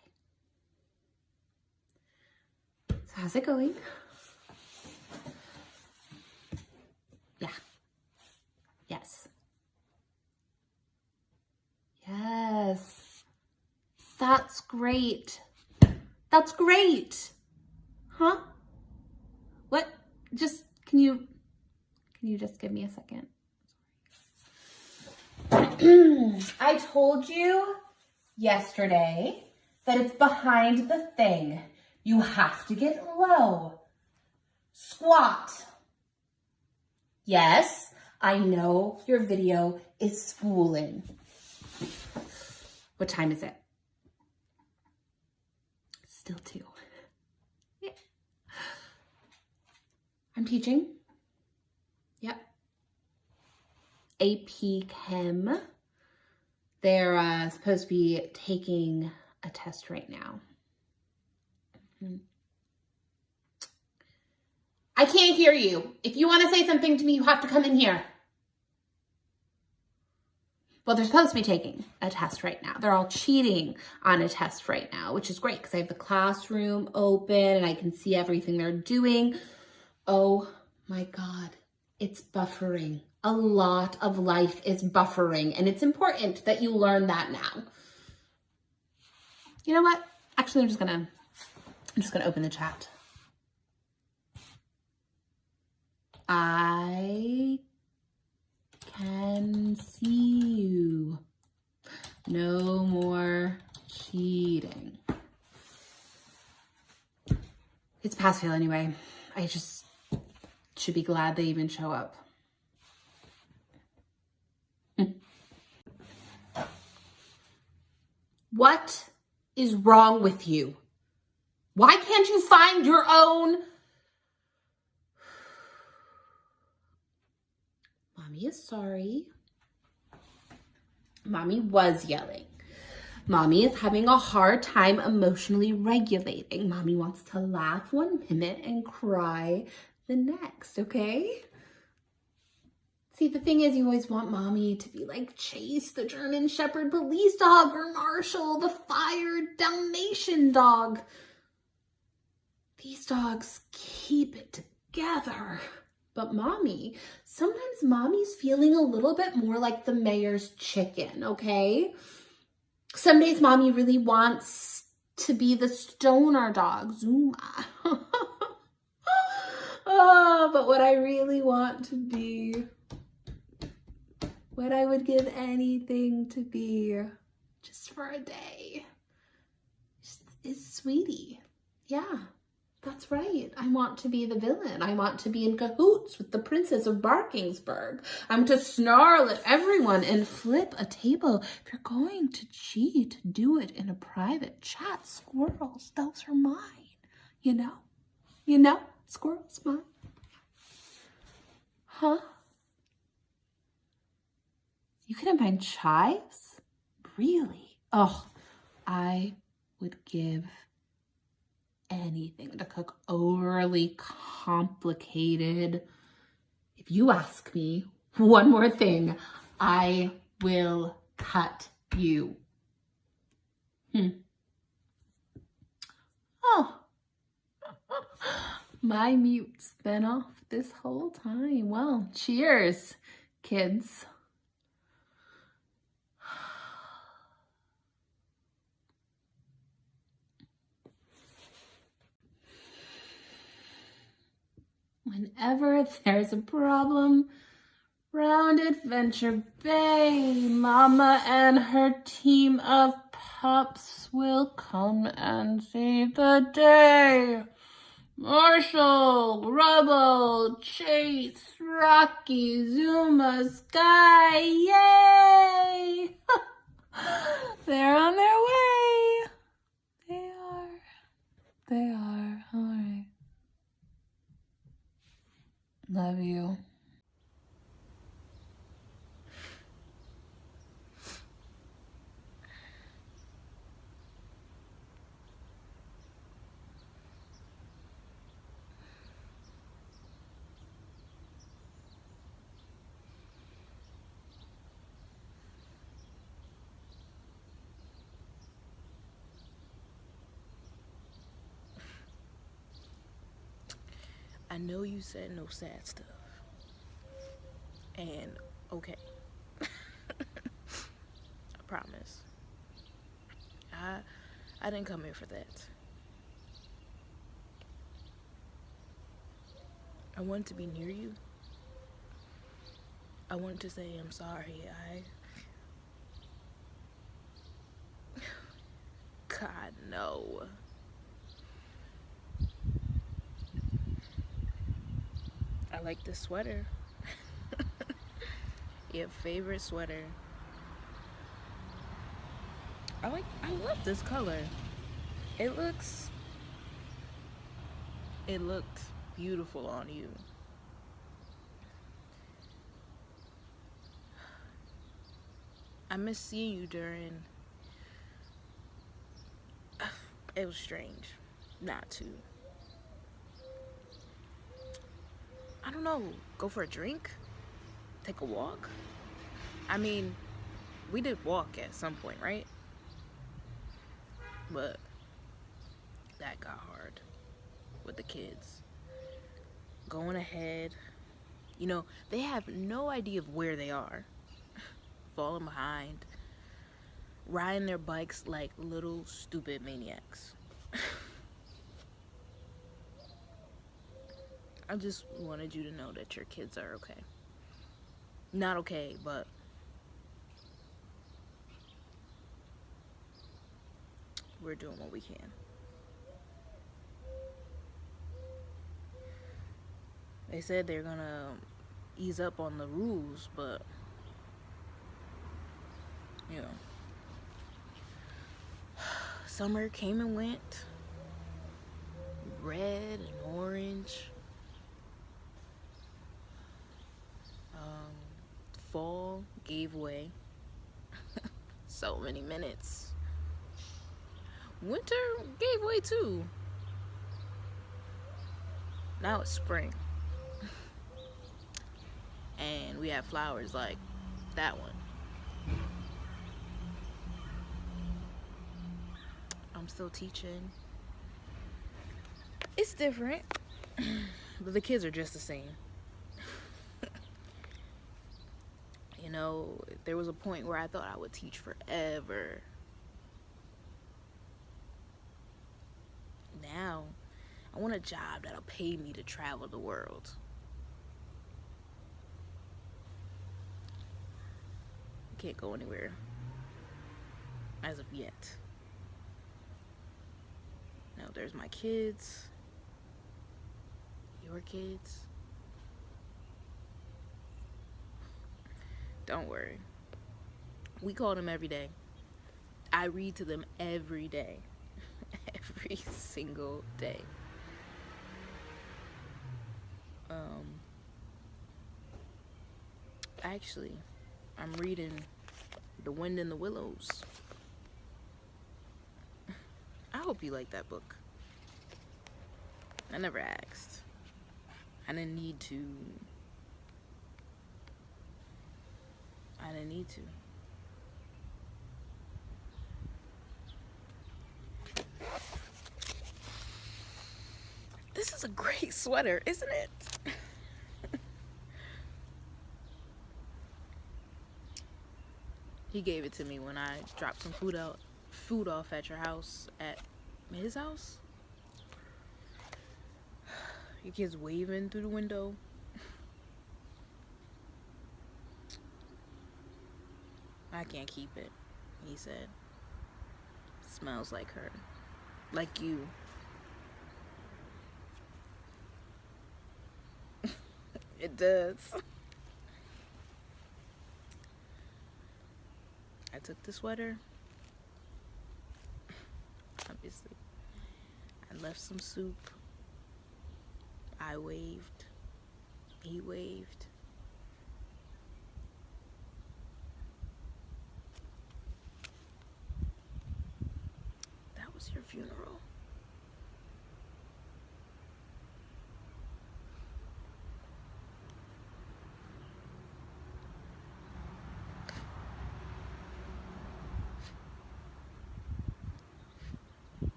So how's it going? Yeah. Yes. Yes. That's great. That's great. Huh? What? Just, can you just give me a second? I told you yesterday that it's behind the thing. You have to get low. Squat. Yes, I know your video is spooling. What time is it? Still 2. Yeah. I'm teaching. Yep. AP Chem. They're supposed to be taking a test right now. I can't hear you. If you want to say something to me, you have to come in here. Well, they're supposed to be taking a test right now. They're all cheating on a test right now, which is great because I have the classroom open and I can see everything they're doing. Oh my God, it's buffering. A lot of life is buffering, and it's important that you learn that now. You know what? Actually, I'm just gonna open the chat. I can see you. No more cheating. It's pass fail anyway. I just should be glad they even show up. What is wrong with you? Why can't you find your own? Mommy is sorry. Mommy was yelling. Mommy is having a hard time emotionally regulating. Mommy wants to laugh one minute and cry the next, okay? See, the thing is, you always want Mommy to be like Chase, the German Shepherd police dog, or Marshall, the fire Dalmatian dog. These dogs keep it together. But Mommy, sometimes Mommy's feeling a little bit more like the mayor's chicken, okay? Some days Mommy really wants to be the stoner dog, Zuma. Oh, but what I really want to be, what I would give anything to be just for a day, is Sweetie. Yeah. That's right. I want to be the villain. I want to be in cahoots with the Princess of Barkingsburg. I'm to snarl at everyone and flip a table. If you're going to cheat, do it in a private chat. Squirrels, those are mine. You know? You know? Squirrels, mine. Huh? You couldn't find chives? Really? Oh, I would give anything to cook overly complicated. If you ask me one more thing, I will cut you. Oh, my mute's been off this whole time. Well, cheers, kids. Whenever there's a problem round Adventure Bay, Mama and her team of pups will come and save the day. Marshall, Rubble, Chase, Rocky, Zuma, Sky, yay! They're on their way. They are. All right. Love you. I know you said no sad stuff. And okay. I promise. I didn't come here for that. I wanted to be near you. I wanted to say I'm sorry. God, no. I like this sweater. Your favorite sweater. I love this color. It looked beautiful on you. I miss seeing you during... It was strange not to. I don't know, go for a drink? Take a walk? I mean, we did walk at some point, right? But that got hard with the kids. Going ahead, you know, they have no idea of where they are. Falling behind, riding their bikes like little stupid maniacs. I just wanted you to know that your kids are okay. Not okay, but we're doing what we can. They said they're gonna ease up on the rules, but you know, summer came and went. Red and orange. Fall gave way. So many minutes. Winter gave way too. Now it's spring. And we have flowers like that one. I'm still teaching. It's different, but the kids are just the same. You know, there was a point where I thought I would teach forever. Now, I want a job that'll pay me to travel the world. Can't go anywhere as of yet. Now there's my kids, your kids. Don't worry. We call them every day. I read to them every day. Every single day. Actually, I'm reading The Wind in the Willows. I hope you like that book. I never asked. I didn't need to. This is a great sweater, isn't it? He gave it to me when I dropped some food off at your house, at his house. Your kids waving through the window. I can't keep it, he said. Smells like her. Like you. It does. I took the sweater. Obviously. I left some soup. I waved. He waved. That was your funeral.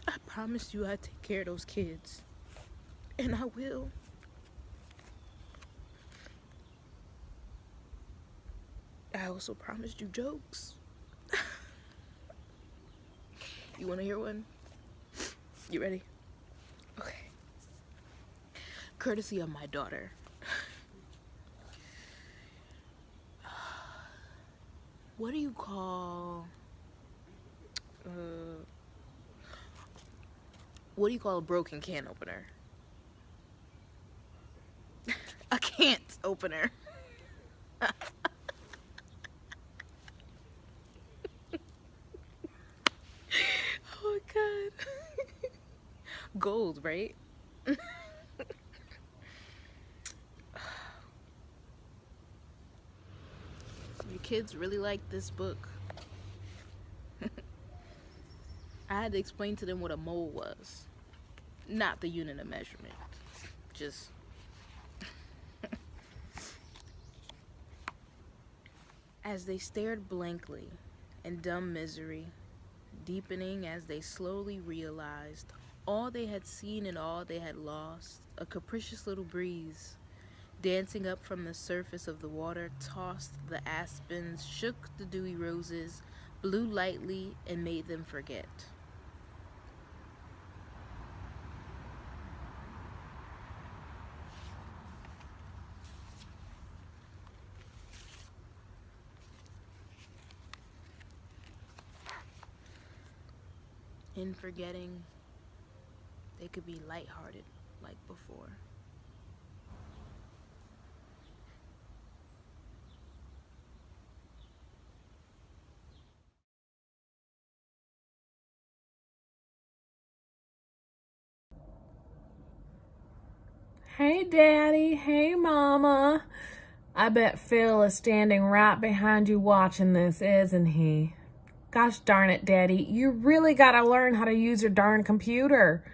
I promised you I'd take care of those kids. And I will. I also promised you jokes. You want to hear one? You ready? Okay. Courtesy of my daughter. What do you call a broken can opener? A can't opener. Oh my god. Gold, right? You kids really liked this book. I had to explain to them what a mole was. Not the unit of measurement. Just... As they stared blankly in dumb misery, deepening as they slowly realized all they had seen and all they had lost, a capricious little breeze, dancing up from the surface of the water, tossed the aspens, shook the dewy roses, blew lightly, and made them forget. In forgetting, they could be lighthearted like before. Hey, Daddy. Hey, Mama. I bet Phil is standing right behind you watching this, isn't he? Gosh darn it, Daddy. You really gotta learn how to use your darn computer.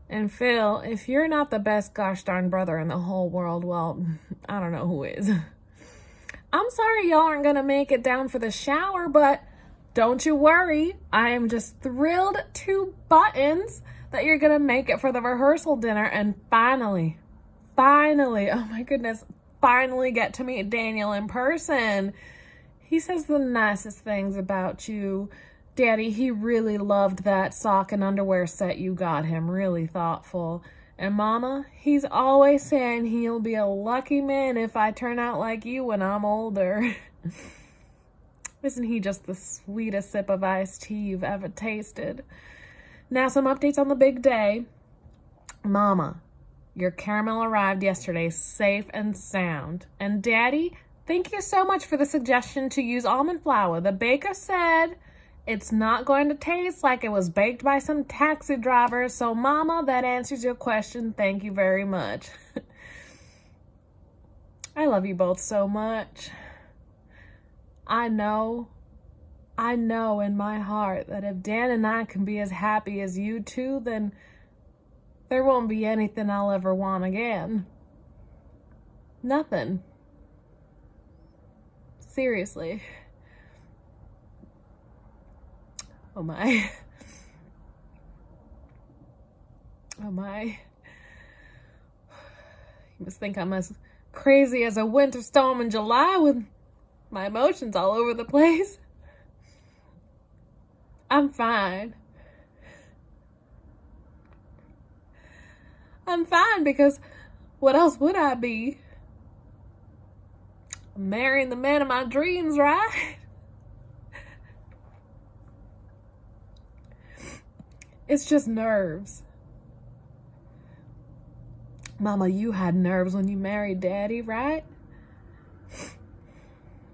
And Phil, if you're not the best gosh darn brother in the whole world, well, I don't know who is. I'm sorry y'all aren't gonna make it down for the shower, but don't you worry. I am just thrilled to buttons that you're gonna make it for the rehearsal dinner and finally, oh my goodness, finally get to meet Danielle in person. He says the nicest things about you. Daddy, he really loved that sock and underwear set you got him. Really thoughtful. And Mama, he's always saying he'll be a lucky man if I turn out like you when I'm older. Isn't he just the sweetest sip of iced tea you've ever tasted? Now some updates on the big day. Mama, your caramel arrived yesterday safe and sound. And Daddy, thank you so much for the suggestion to use almond flour. The baker said it's not going to taste like it was baked by some taxi driver. So, Mama, that answers your question. Thank you very much. I love you both so much. I know in my heart that if Dan and I can be as happy as you two, then there won't be anything I'll ever want again. Nothing. Seriously. Oh my. Oh my. You must think I'm as crazy as a winter storm in July with my emotions all over the place. I'm fine. I'm fine because what else would I be? I'm marrying the man of my dreams, right? It's just nerves. Mama, you had nerves when you married Daddy, right?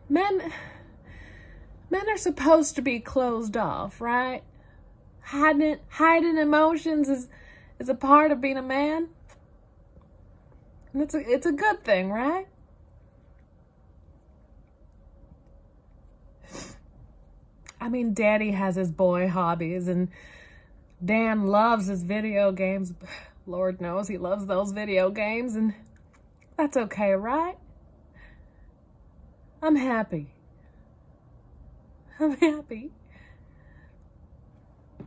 Men are supposed to be closed off, right? Hiding emotions is a part of being a man. And it's a good thing, right? I mean, Daddy has his boy hobbies, and Dan loves his video games. Lord knows he loves those video games, and that's okay, right? I'm happy. I'm happy.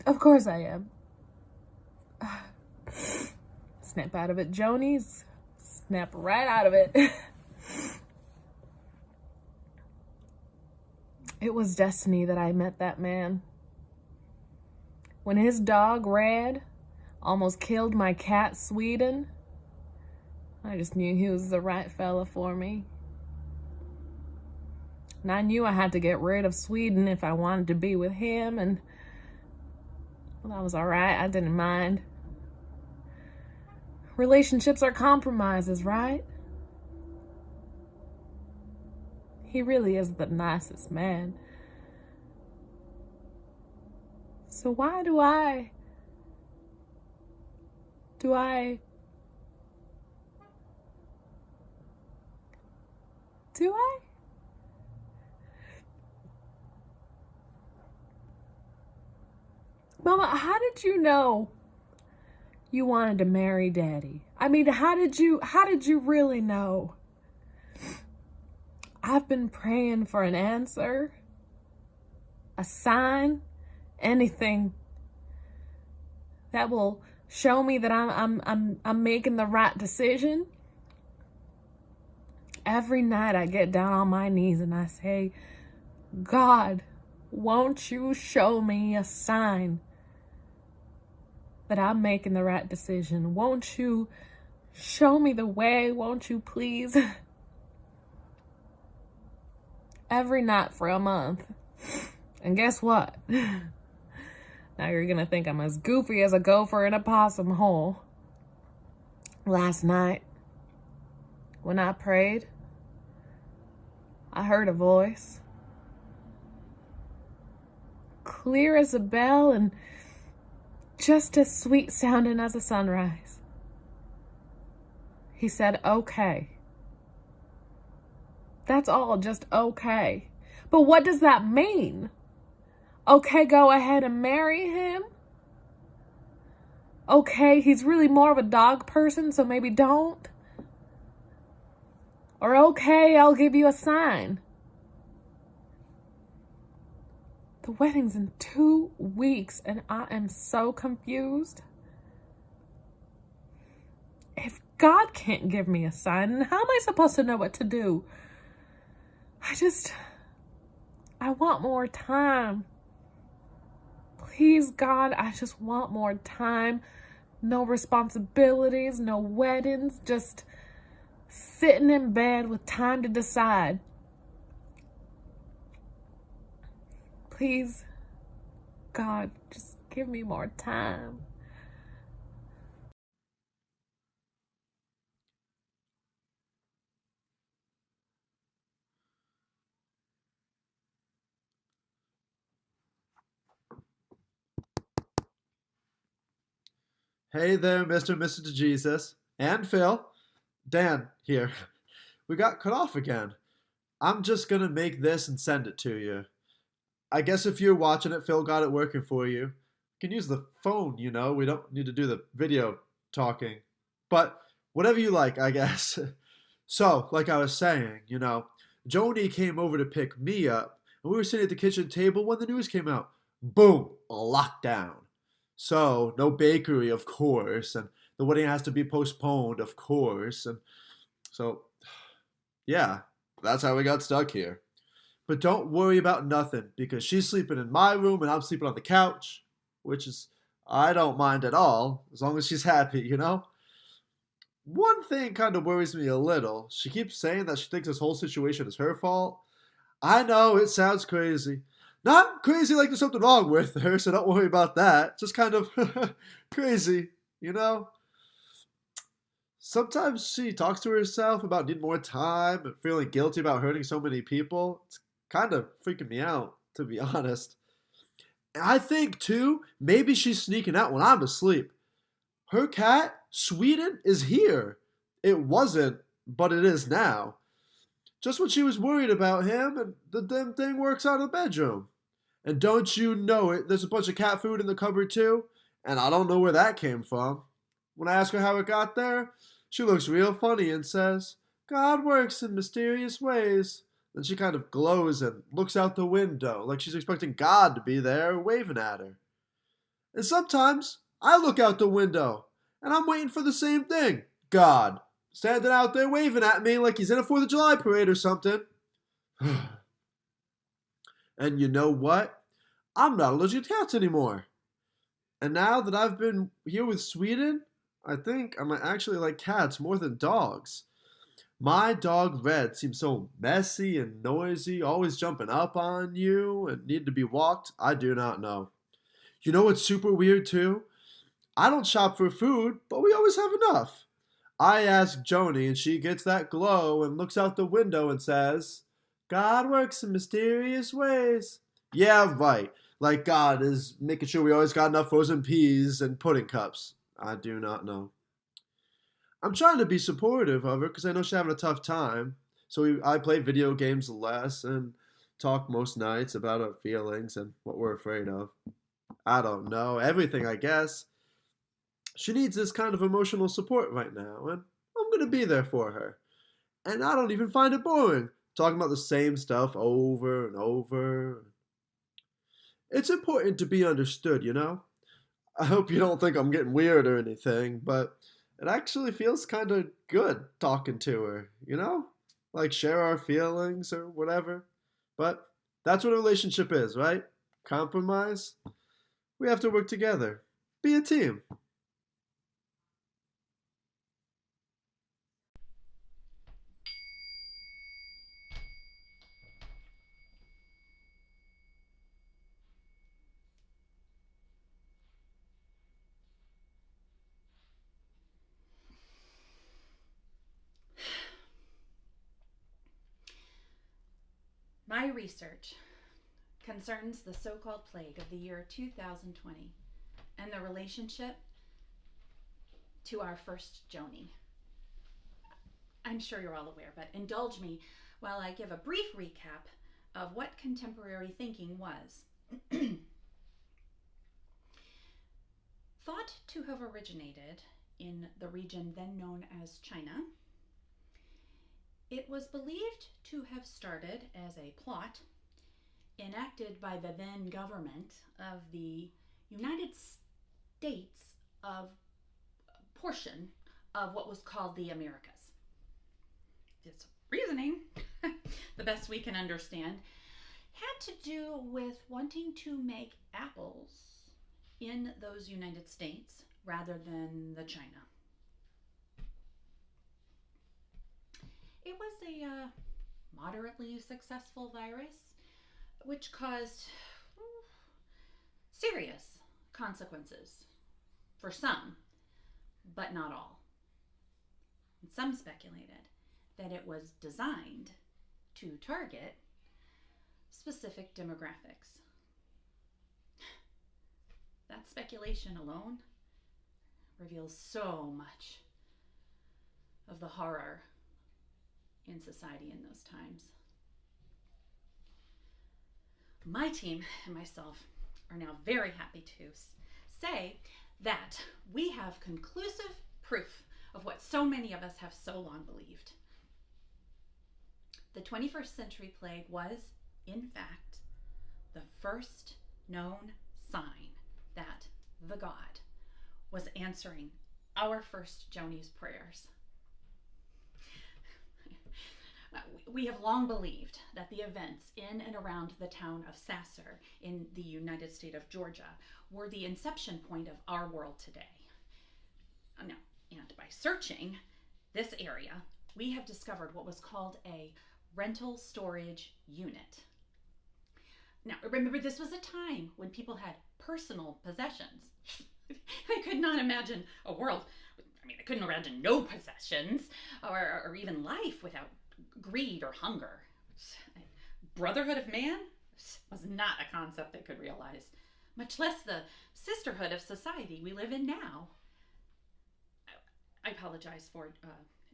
Of course I am. Snap out of it, Jonies. Snap right out of it. It was destiny that I met that man. When his dog, Red, almost killed my cat, Sweden, I just knew he was the right fella for me. And I knew I had to get rid of Sweden if I wanted to be with him, and well, that was all right. I didn't mind. Relationships are compromises, right? He really is the nicest man. So why do I? Mama, how did you know you wanted to marry Daddy? I mean, how did you really know? I've been praying for an answer, a sign, anything that will show me that I'm making the right decision. Every night I get down on my knees and I say, God, won't you show me a sign that I'm making the right decision? Won't you show me the way? Won't you please? Every night for a month. And guess what? Now you're gonna think I'm as goofy as a gopher in a possum hole. Last night, when I prayed, I heard a voice. Clear as a bell and just as sweet sounding as a sunrise. He said, okay. That's all, just okay. But what does that mean? Okay, go ahead and marry him? Okay, he's really more of a dog person, so maybe don't? Or okay, I'll give you a sign. The wedding's in 2 weeks and I am so confused. If God can't give me a sign, then how am I supposed to know what to do? I want more time. Please, God, I just want more time. No responsibilities, no weddings, just sitting in bed with time to decide. Please, God, just give me more time. Hey there, Mr. and Mrs. Jesus. And Phil. Dan here. We got cut off again. I'm just gonna make this and send it to you. I guess if you're watching it, Phil got it working for you. You can use the phone, you know. We don't need to do the video talking. But whatever you like, I guess. So, like I was saying, you know, Joni came over to pick me up, and we were sitting at the kitchen table when the news came out. Boom! A lockdown. So, no bakery, of course, and the wedding has to be postponed, of course, and so, yeah, that's how we got stuck here. But don't worry about nothing, because she's sleeping in my room and I'm sleeping on the couch, which is, I don't mind at all, as long as she's happy, you know? One thing kind of worries me a little. She keeps saying that she thinks this whole situation is her fault. I know, it sounds crazy. Not crazy like there's something wrong with her, so don't worry about that. Just kind of crazy, you know? Sometimes she talks to herself about needing more time and feeling guilty about hurting so many people. It's kind of freaking me out, to be honest. And I think, too, maybe she's sneaking out when I'm asleep. Her cat, Sweden, is here. It wasn't, but it is now. Just when she was worried about him, and the damn thing works out of the bedroom. And don't you know it, there's a bunch of cat food in the cupboard too, and I don't know where that came from. When I ask her how it got there, she looks real funny and says, God works in mysterious ways. Then she kind of glows and looks out the window like she's expecting God to be there waving at her. And sometimes I look out the window and I'm waiting for the same thing. God, standing out there waving at me like he's in a 4th of July parade or something. And you know what? I'm not allergic to cats anymore. And now that I've been here with Sweden, I think I might actually like cats more than dogs. My dog Red seems so messy and noisy, always jumping up on you and need to be walked. I do not know. You know what's super weird too? I don't shop for food, but we always have enough. I ask Joni and she gets that glow and looks out the window and says, God works in mysterious ways. Yeah, right. Like God is making sure we always got enough frozen peas and pudding cups. I do not know. I'm trying to be supportive of her because I know she's having a tough time. So I play video games less and talk most nights about our feelings and what we're afraid of. I don't know, everything, I guess. She needs this kind of emotional support right now, and I'm going to be there for her. And I don't even find it boring, talking about the same stuff over and over. It's important to be understood, you know? I hope you don't think I'm getting weird or anything, but it actually feels kind of good talking to her, you know? Like share our feelings or whatever. But that's what a relationship is, right? Compromise. We have to work together. Be a team. My research concerns the so-called plague of the year 2020 and the relationship to our first Joni. I'm sure you're all aware, but indulge me while I give a brief recap of what contemporary thinking was. Thought to have originated in the region then known as China, it was believed to have started as a plot enacted by the then government of the United States of portion of what was called the Americas. This reasoning, the best we can understand, had to do with wanting to make apples in those United States rather than the China. It was a moderately successful virus which caused serious consequences for some, but not all. And some speculated that it was designed to target specific demographics. That speculation alone reveals so much of the horror in society in those times. My team and myself are now very happy to say that we have conclusive proof of what so many of us have so long believed. The 21st century plague was, in fact, the first known sign that the God was answering our first Joni's prayers. We have long believed that the events in and around the town of Sasser in the United States of Georgia were the inception point of our world today. Now, and by searching this area, we have discovered what was called a rental storage unit. Now, remember, this was a time when people had personal possessions. I could not imagine a world, I couldn't imagine no possessions or even life without greed or hunger. Brotherhood of man was not a concept they could realize, much less the sisterhood of society we live in now. I apologize for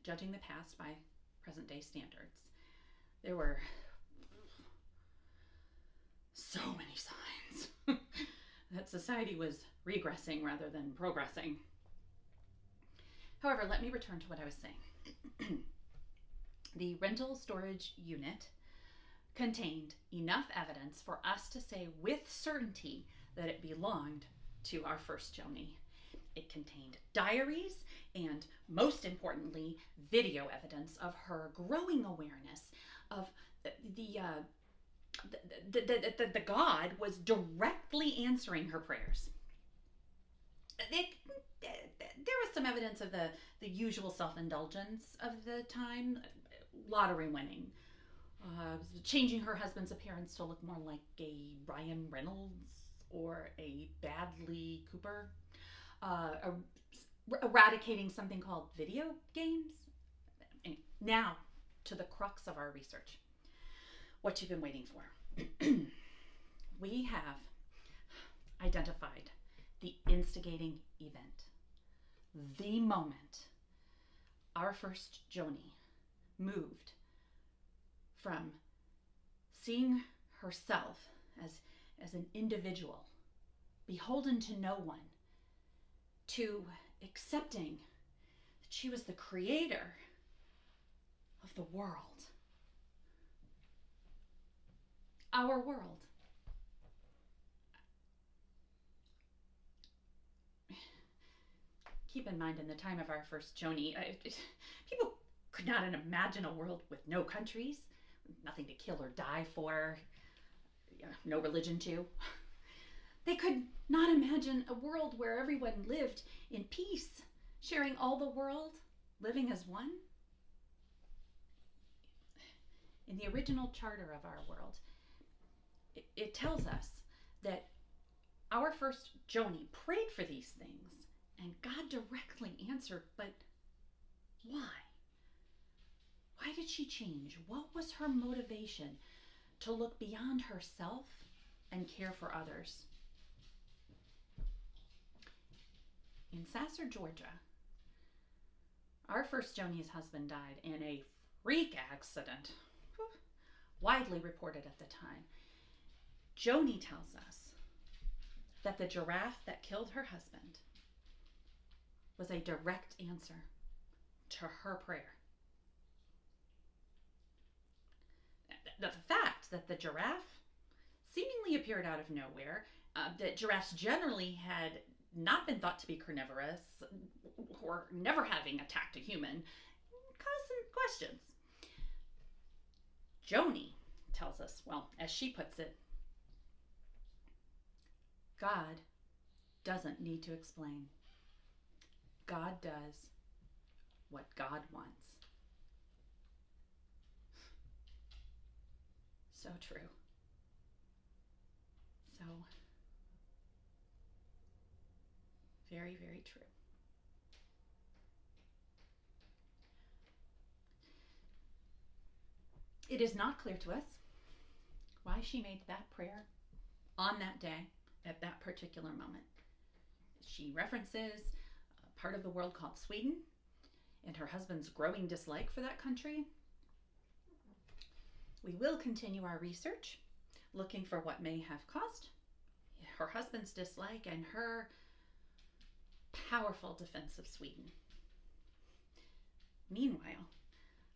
judging the past by present day standards. There were so many signs that society was regressing rather than progressing. However, let me return to what I was saying. The rental storage unit contained enough evidence for us to say with certainty that it belonged to our first Joni. It contained diaries and, most importantly, video evidence of her growing awareness of the God was directly answering her prayers. There was some evidence of the usual self-indulgence of the time, lottery winning, changing her husband's appearance to look more like a Ryan Reynolds or a Bradley Cooper, eradicating something called video games. Now, to the crux of our research. What you've been waiting for. We have identified the instigating event. The moment our first Joni moved from seeing herself as an individual beholden to no one, to accepting that she was the creator of the world. Our world. Keep in mind, in the time of our first Joni, people could not imagine a world with no countries, nothing to kill or die for, no religion too. They could not imagine a world where everyone lived in peace, sharing all the world, living as one. In the original charter of our world, it tells us that our first Joni prayed for these things, and God directly answered, but why? Why did she change? What was her motivation to look beyond herself and care for others? In Sasser, Georgia, our first Joni's husband died in a freak accident, widely reported at the time. Joni tells us that the giraffe that killed her husband was a direct answer to her prayer. The fact that the giraffe seemingly appeared out of nowhere, that giraffes generally had not been thought to be carnivorous or never having attacked a human, caused some questions. Joni tells us, well, as she puts it, God doesn't need to explain. God does what God wants. So true. So very, very true. It is not clear to us why she made that prayer on that day at that particular moment. She references a part of the world called Sweden and her husband's growing dislike for that country. We will continue our research, looking for what may have caused her husband's dislike and her powerful defense of Sweden. Meanwhile,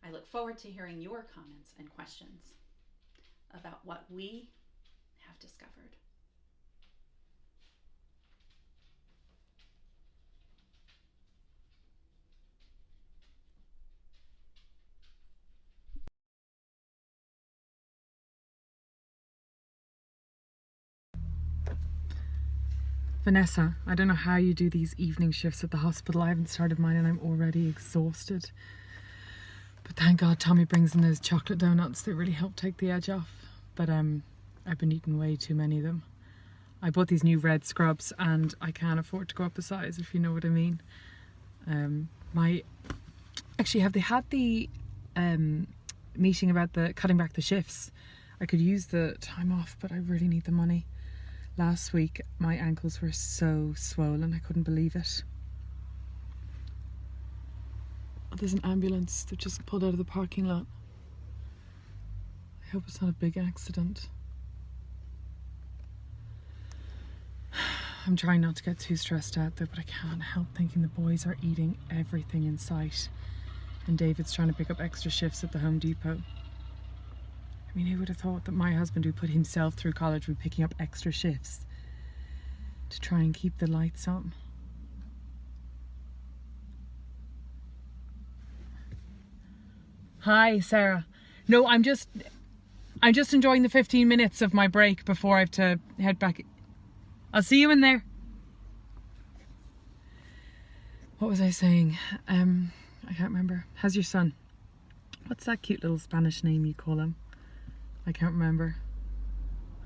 I look forward to hearing your comments and questions about what we have discovered. Vanessa, I don't know how you do these evening shifts at the hospital. I haven't started mine and I'm already exhausted. But thank God Tommy brings in those chocolate donuts. They really help take the edge off. But I've been eating way too many of them. I bought these new red scrubs and I can't afford to go up a size, if you know what I mean. Have they had the meeting about the cutting back the shifts? I could use the time off, but I really need the money. Last week, my ankles were so swollen, I couldn't believe it. Oh, there's an ambulance. They've just pulled out of the parking lot. I hope it's not a big accident. I'm trying not to get too stressed out though, but I can't help thinking the boys are eating everything in sight. And David's trying to pick up extra shifts at the Home Depot. I mean, who would have thought that my husband, who put himself through college, would be picking up extra shifts to try and keep the lights on? Hi, Sarah. No, I'm just enjoying the 15 minutes of my break before I have to head back. I'll see you in there. What was I saying? I can't remember. How's your son? What's that cute little Spanish name you call him? I can't remember.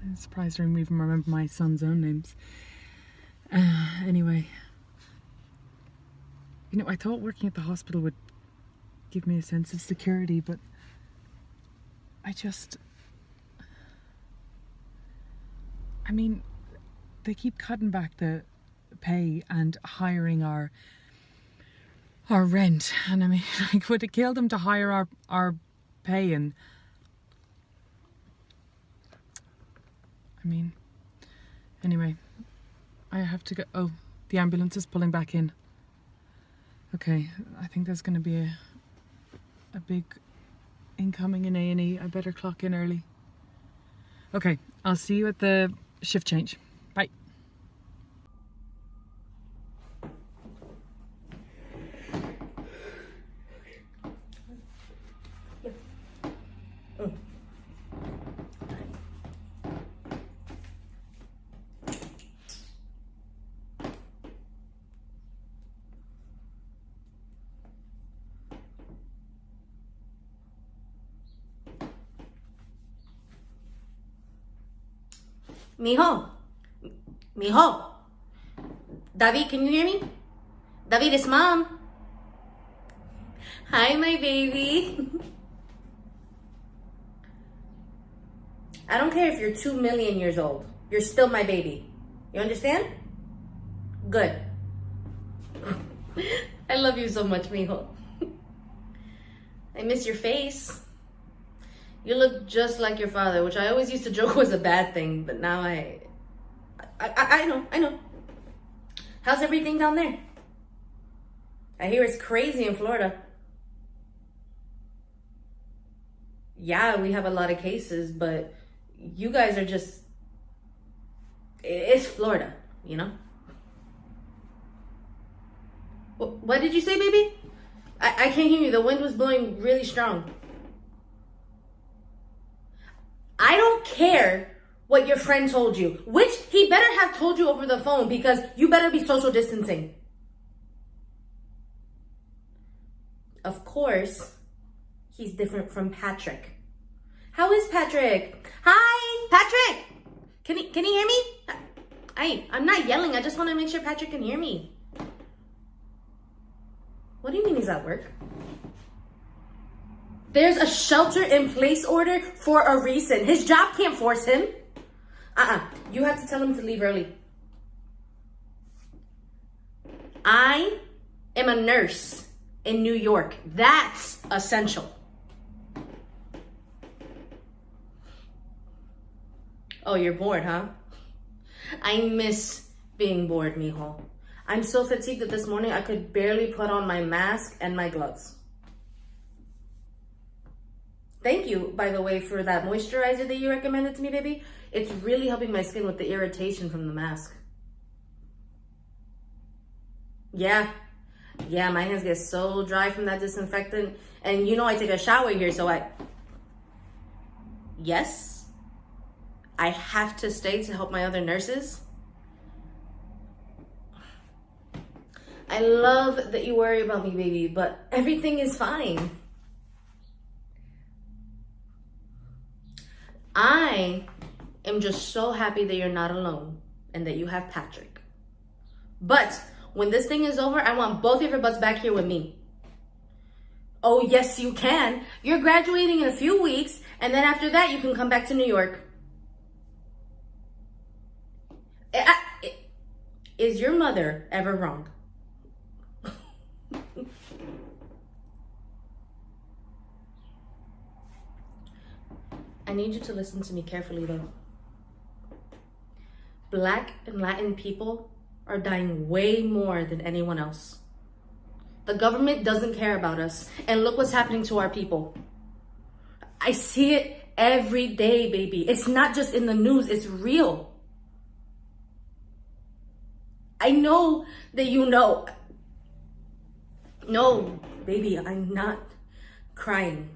I'm surprised I don't even remember my son's own names. Anyway. You know, I thought working at the hospital would give me a sense of security, but I mean, they keep cutting back the pay and hiring our rent. And I mean, like, would it kill them to hire our pay? And I mean, anyway, I have to go. Oh, the ambulance is pulling back in. Okay, I think there's going to be a big incoming in A&E. I better clock in early. Okay, I'll see you at the shift change. Bye. Mijo. David, can you hear me? David, it's Mom. Hi, my baby. I don't care if you're 2 million years old. You're still my baby. You understand? Good. I love you so much, mijo. I miss your face. You look just like your father, which I always used to joke was a bad thing, but now I know. How's everything down there? I hear it's crazy in Florida. Yeah, we have a lot of cases, but you guys are just, it's Florida, you know? What did you say, baby? I can't hear you. The wind was blowing really strong. I don't care what your friend told you, which he better have told you over the phone, because you better be social distancing. Of course, he's different from Patrick. How is Patrick? Hi, Patrick! Can he hear me? I'm not yelling. I just want to make sure Patrick can hear me. What do you mean he's at work? There's a shelter-in-place order for a reason. His job can't force him. You have to tell him to leave early. I am a nurse in New York. That's essential. Oh, you're bored, huh? I miss being bored, mijo. I'm so fatigued that this morning I could barely put on my mask and my gloves. Thank you, by the way, for that moisturizer that you recommended to me, baby. It's really helping my skin with the irritation from the mask. Yeah, my hands get so dry from that disinfectant. And you know I take a shower here, so Yes, I have to stay to help my other nurses. I love that you worry about me, baby, but everything is fine. I am just so happy that you're not alone and that you have Patrick. But when this thing is over, I want both of your butts back here with me. Oh, yes, you can. You're graduating in a few weeks, and then after that, you can come back to New York. Is your mother ever wrong? I need you to listen to me carefully, though. Black and Latin people are dying way more than anyone else. The government doesn't care about us, and look what's happening to our people. I see it every day, baby. It's not just in the news, it's real. I know that you know. No, baby, I'm not crying.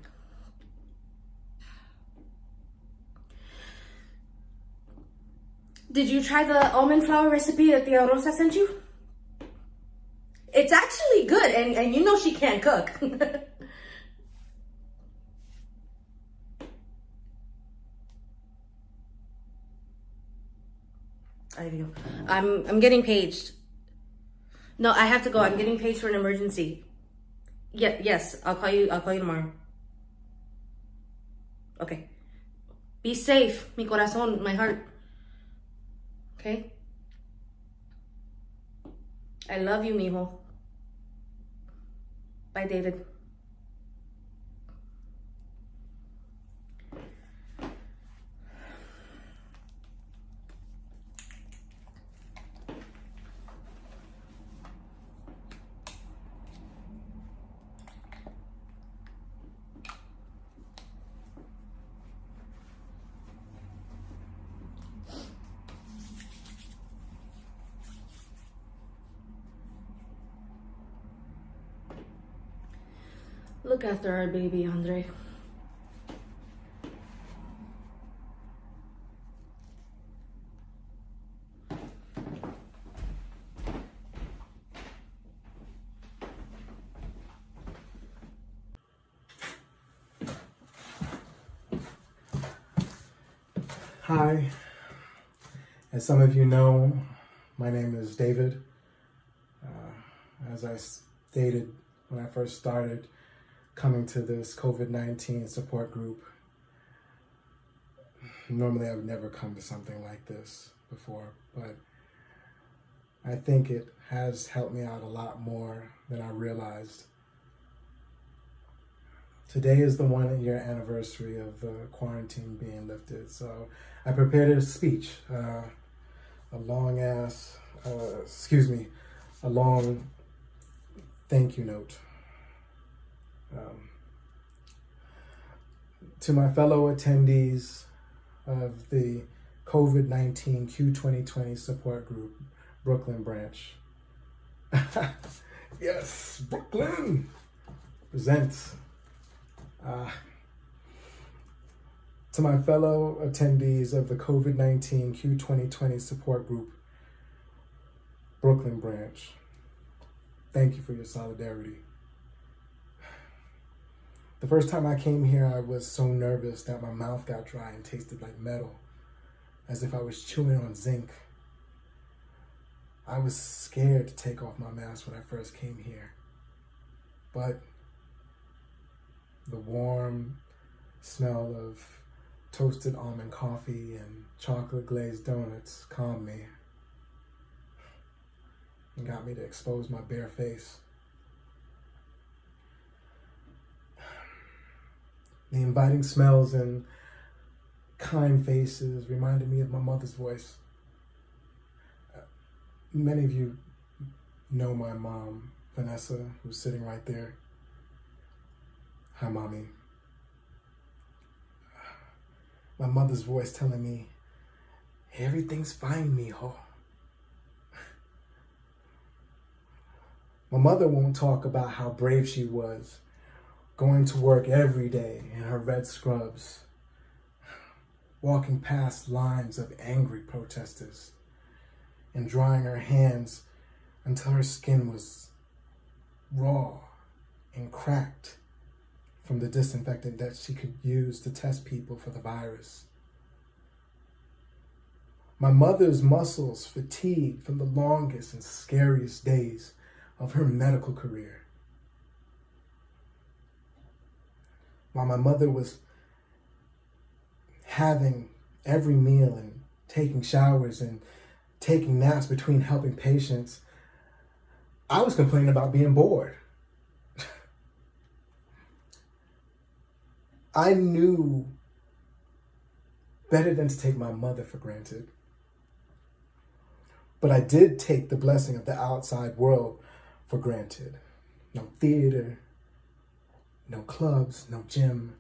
Did you try the almond flour recipe that Tia Rosa sent you? It's actually good, and you know she can't cook. I'm getting paged. No, I have to go. I'm getting paged for an emergency. Yes, I'll call you tomorrow. Okay. Be safe, mi corazón, my heart. Okay? I love you, mijo. Bye, David. Look after our baby, Andre. Hi. As some of you know, my name is David. As I stated when I first started coming to this COVID-19 support group, normally I would never come to something like this before, but I think it has helped me out a lot more than I realized. Today is the 1-year anniversary of the quarantine being lifted, so I prepared a speech, a long thank you note. To my fellow attendees of the COVID-19 Q2020 support group, Brooklyn branch. Yes, Brooklyn presents. To my fellow attendees of the COVID-19 Q2020 support group, Brooklyn branch, thank you for your solidarity. The first time I came here, I was so nervous that my mouth got dry and tasted like metal, as if I was chewing on zinc. I was scared to take off my mask when I first came here, but the warm smell of toasted almond coffee and chocolate glazed donuts calmed me and got me to expose my bare face. The inviting smells and kind faces reminded me of my mother's voice. Many of you know my mom, Vanessa, who's sitting right there. Hi, Mommy. My mother's voice telling me, everything's fine, mijo. My mother won't talk about how brave she was, going to work every day in her red scrubs, walking past lines of angry protesters, and drying her hands until her skin was raw and cracked from the disinfectant that she could use to test people for the virus. My mother's muscles fatigued from the longest and scariest days of her medical career. While my mother was having every meal and taking showers and taking naps between helping patients, I was complaining about being bored. I knew better than to take my mother for granted. But I did take the blessing of the outside world for granted. No theater, no clubs, no gym,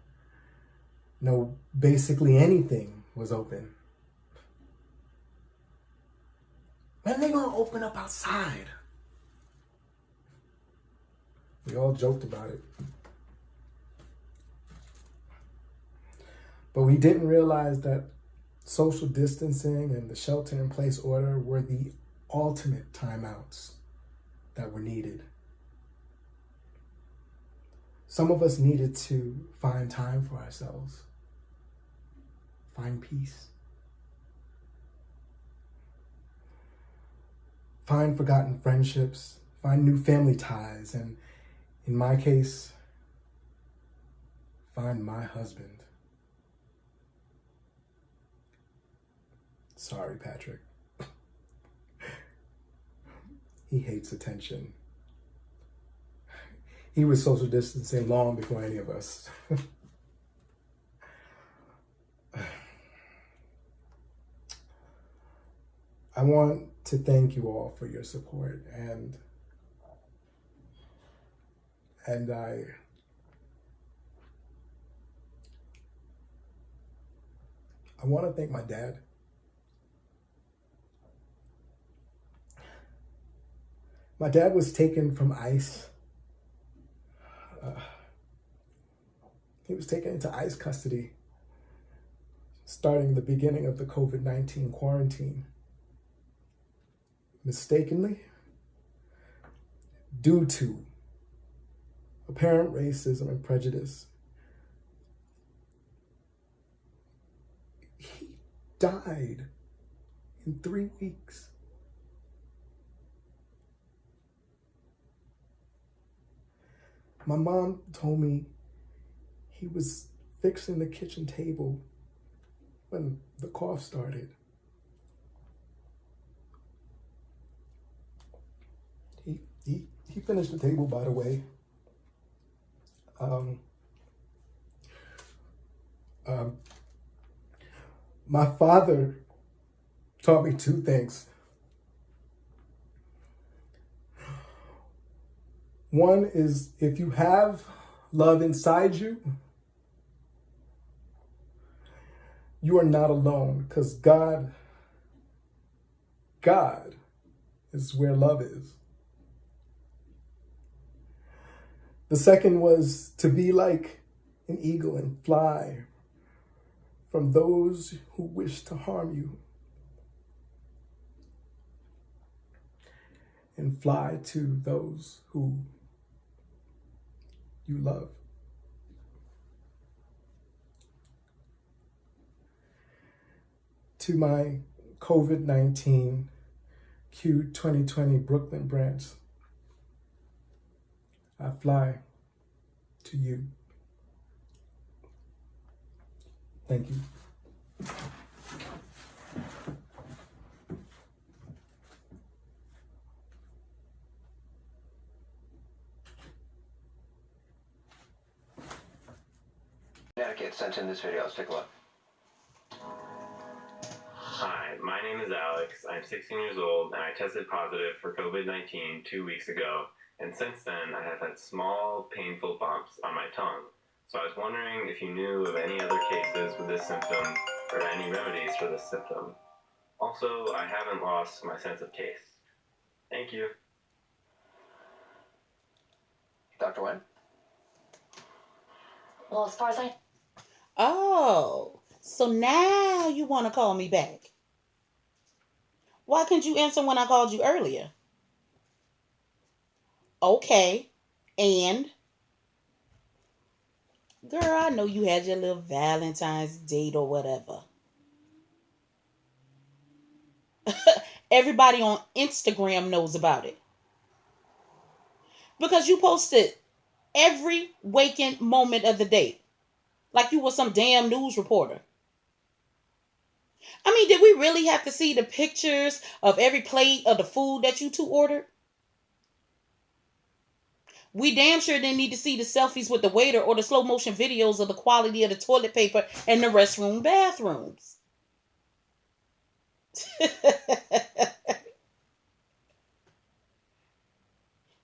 no basically anything was open. When they gonna open up outside? We all joked about it. But we didn't realize that social distancing and the shelter-in-place order were the ultimate timeouts that were needed. Some of us needed to find time for ourselves, find peace, find forgotten friendships, find new family ties, and in my case, find my husband. Sorry, Patrick. He hates attention. He was social distancing long before any of us. I want to thank you all for your support, and I want to thank my dad. My dad was taken from ICE was taken into ICE custody, starting the beginning of the COVID-19 quarantine. Mistakenly, due to apparent racism and prejudice, he died in 3 weeks. My mom told me he was fixing the kitchen table when the cough started. He finished the table, by the way. My father taught me 2 things. One is, if you have love inside you, you are not alone, because God is where love is. The second was to be like an eagle and fly from those who wish to harm you, and fly to those who you love. To my COVID-19 Q2020 Brooklyn branch, I fly to you. Thank you. Connecticut sent in this video. Let's take a look. Hi, my name is Alex. I'm 16 years old and I tested positive for COVID-19 2 weeks ago. And since then, I have had small, painful bumps on my tongue. So I was wondering if you knew of any other cases with this symptom or any remedies for this symptom. Also, I haven't lost my sense of taste. Thank you. Dr. Wen? Well, as far as I... Oh, so now you want to call me back. Why couldn't you answer when I called you earlier? Okay, and? Girl, I know you had your little Valentine's date or whatever. Everybody on Instagram knows about it. Because you posted every waking moment of the day. Like you were some damn news reporter. I mean, did we really have to see the pictures of every plate of the food that you two ordered? We damn sure didn't need to see the selfies with the waiter or the slow motion videos of the quality of the toilet paper and the restroom bathrooms.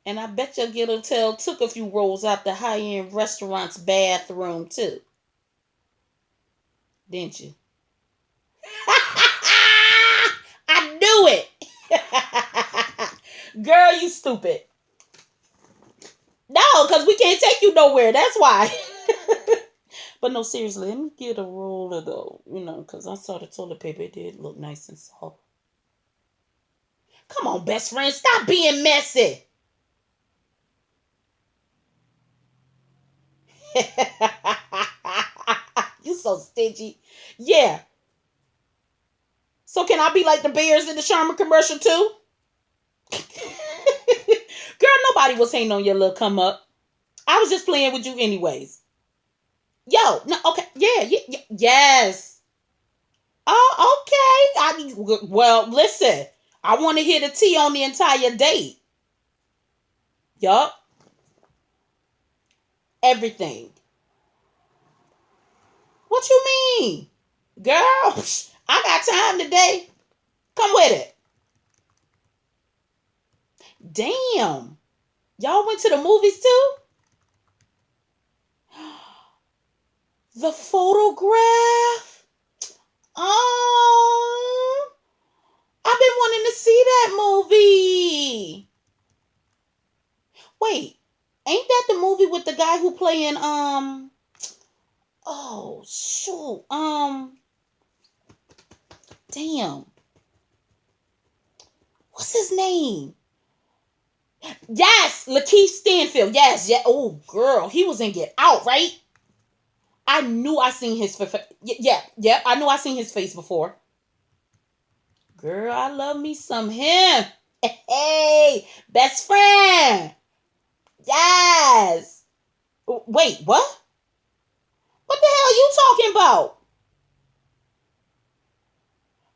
And I bet your Ghetto Tale took a few rolls out the high-end restaurant's bathroom too. Didn't you? I knew it. Girl, you stupid. No, because we can't take you nowhere. That's why. But no, seriously, let me get a roller though. Because I saw the toilet paper. It did look nice and soft. Come on, best friend. Stop being messy. You so stingy. Yeah. So can I be like the bears in the Charmin commercial too? Girl, nobody was hating on your little come up. I was just playing with you anyways. Yo, no, okay. Yeah, yes. Oh, okay. Well, listen. I want to hear the tea on the entire date. Yup. Everything. What you mean? Girl, I got time today. Come with it. Damn. Y'all went to the movies too? The photograph? Oh, I've been wanting to see that movie. Wait, ain't that the movie with the guy who playing Oh, shoot. Damn. What's his name? Yes, Lakeith Stanfield. Yes, yeah. Oh, girl, he was in Get Out, right? I knew I seen his face. Yeah. I knew I seen his face before. Girl, I love me some him. Hey, best friend. Yes. Wait, what? What the hell are you talking about?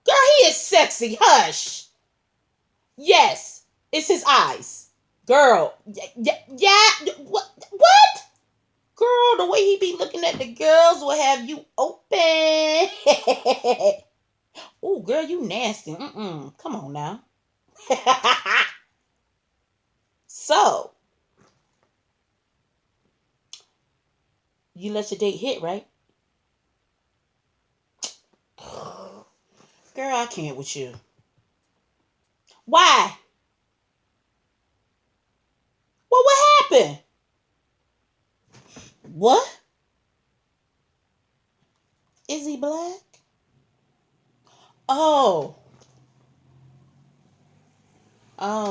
Girl, he is sexy. Hush. Yes, it's his eyes. Girl, yeah. What? Girl, the way he be looking at the girls will have you open. Oh, girl, you nasty. Come on now. So, you let your date hit, right? Girl, I can't with you. Why? Well, what happened? What? Is he black? Oh,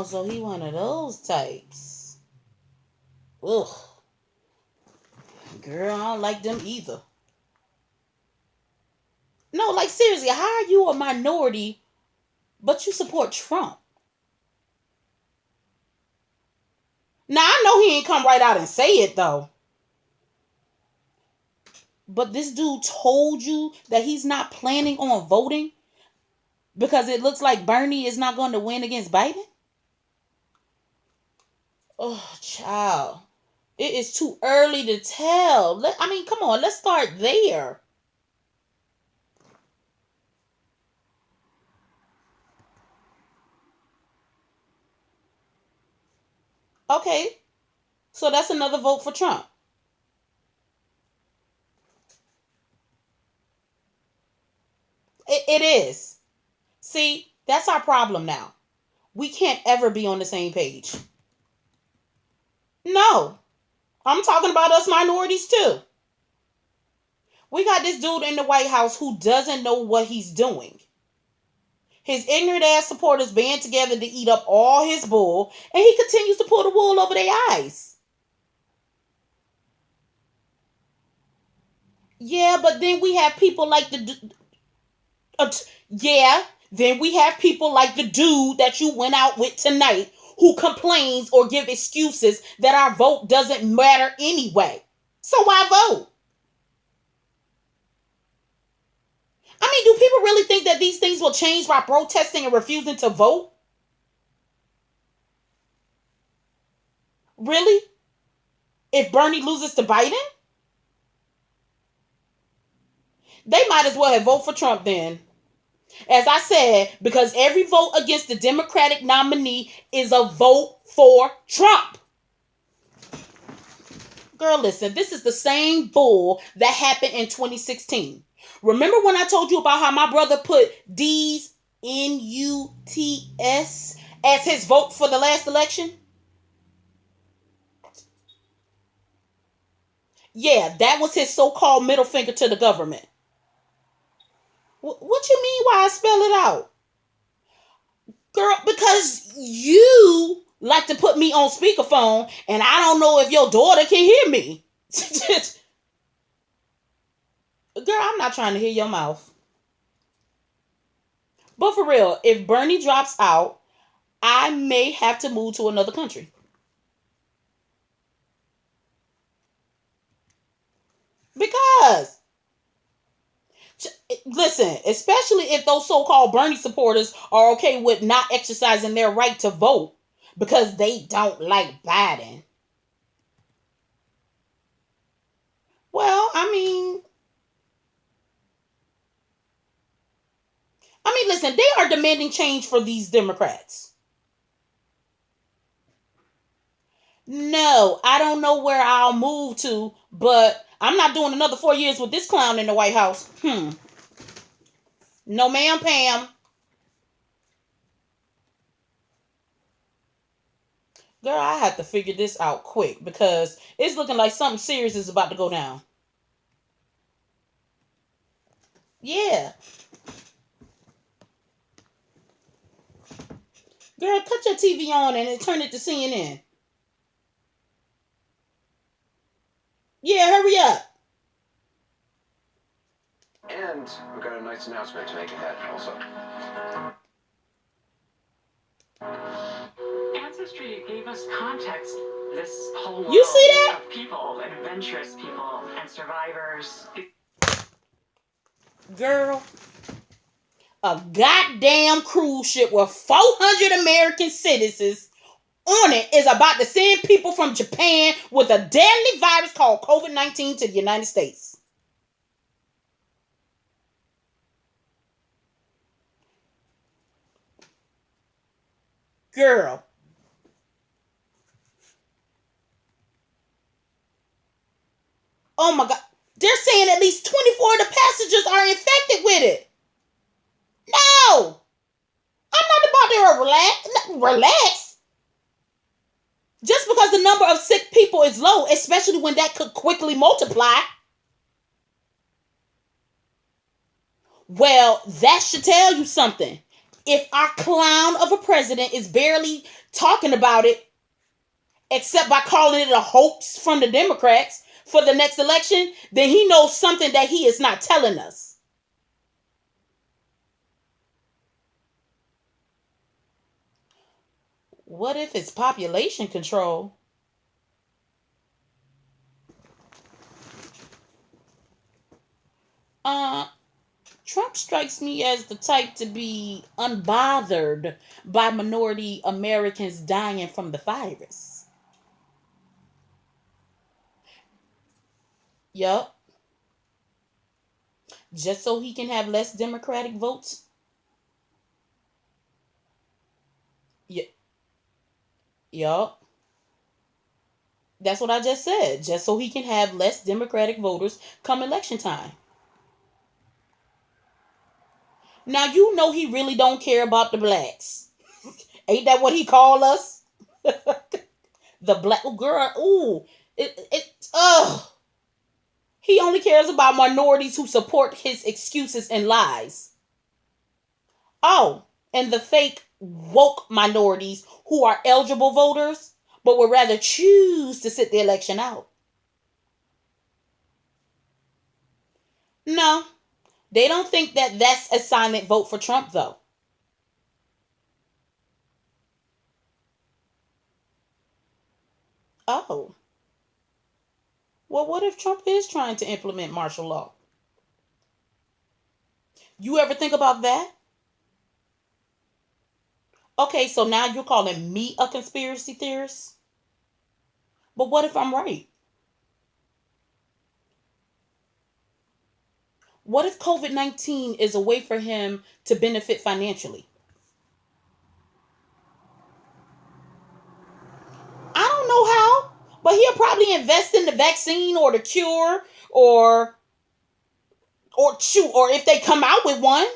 so he one of those types. Ugh. Girl, I don't like them either. No, like seriously, how are you a minority, but you support Trump? Now, I know he ain't come right out and say it, though. But this dude told you that he's not planning on voting because it looks like Bernie is not going to win against Biden? Oh, child. It is too early to tell. Come on, let's start there. Okay, so that's another vote for Trump. It is. See, that's our problem now. We can't ever be on the same page. No, I'm talking about us minorities too. We got this dude in the White House who doesn't know what he's doing. His ignorant ass supporters band together to eat up all his bull, and he continues to pull the wool over their eyes. Yeah, but then we have people like then we have people like the dude that you went out with tonight who complains or give excuses that our vote doesn't matter anyway. So why vote? Do people really think that these things will change by protesting and refusing to vote? Really? If Bernie loses to Biden? They might as well have voted for Trump then. As I said, because every vote against the Democratic nominee is a vote for Trump. Girl, listen, this is the same bull that happened in 2016. Remember when I told you about how my brother put D's N-U-T-S as his vote for the last election? Yeah, that was his so-called middle finger to the government. What you mean why I spell it out? Girl, because you like to put me on speakerphone and I don't know if your daughter can hear me. Girl, I'm not trying to hear your mouth. But for real, if Bernie drops out, I may have to move to another country. Because, listen, especially if those so-called Bernie supporters are okay with not exercising their right to vote because they don't like Biden. Well, listen, they are demanding change for these Democrats. No, I don't know where I'll move to, but I'm not doing another 4 years with this clown in the White House. No, ma'am, Pam. Girl, I have to figure this out quick because it's looking like something serious is about to go down. Yeah. Girl, cut your TV on and turn it to CNN. Yeah, hurry up. And we've got a nice announcement to make ahead also. Ancestry gave us context. This whole world You see that? of people, adventurous people, and survivors. Girl, a goddamn cruise ship with 400 American citizens on it is about to send people from Japan with a deadly virus called COVID-19 to the United States. Girl. Oh my God. They're saying at least 24 of the passengers are infected with it. No. I'm not about to relax. Just because the number of sick people is low, especially when that could quickly multiply. Well, that should tell you something. If our clown of a president is barely talking about it, except by calling it a hoax from the Democrats for the next election, then he knows something that he is not telling us. What if it's population control? Trump strikes me as the type to be unbothered by minority Americans dying from the virus. Yup. Just so he can have less Democratic votes. Yup. That's what I just said. Just so he can have less Democratic voters come election time. Now, you know he really don't care about the blacks. Ain't that what he called us? The black girl. Ooh. He only cares about minorities who support his excuses and lies. Oh, and the fake woke minorities who are eligible voters, but would rather choose to sit the election out. No, they don't think that that's a silent vote for Trump, though. Oh. Well, what if Trump is trying to implement martial law? You ever think about that? Okay, so now you're calling me a conspiracy theorist? But what if I'm right? What if COVID-19 is a way for him to benefit financially? I don't know how, but he'll probably invest in the vaccine or the cure or if they come out with one.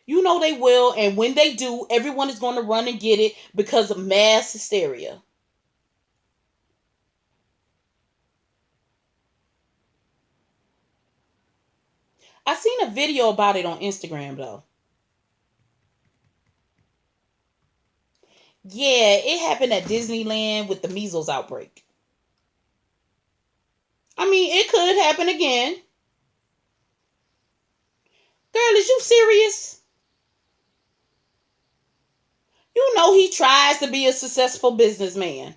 You know they will, and when they do, everyone is going to run and get it because of mass hysteria. I seen a video about it on Instagram, though. Yeah, it happened at Disneyland with the measles outbreak. I mean, it could happen again. Girl, is you serious? You know he tries to be a successful businessman.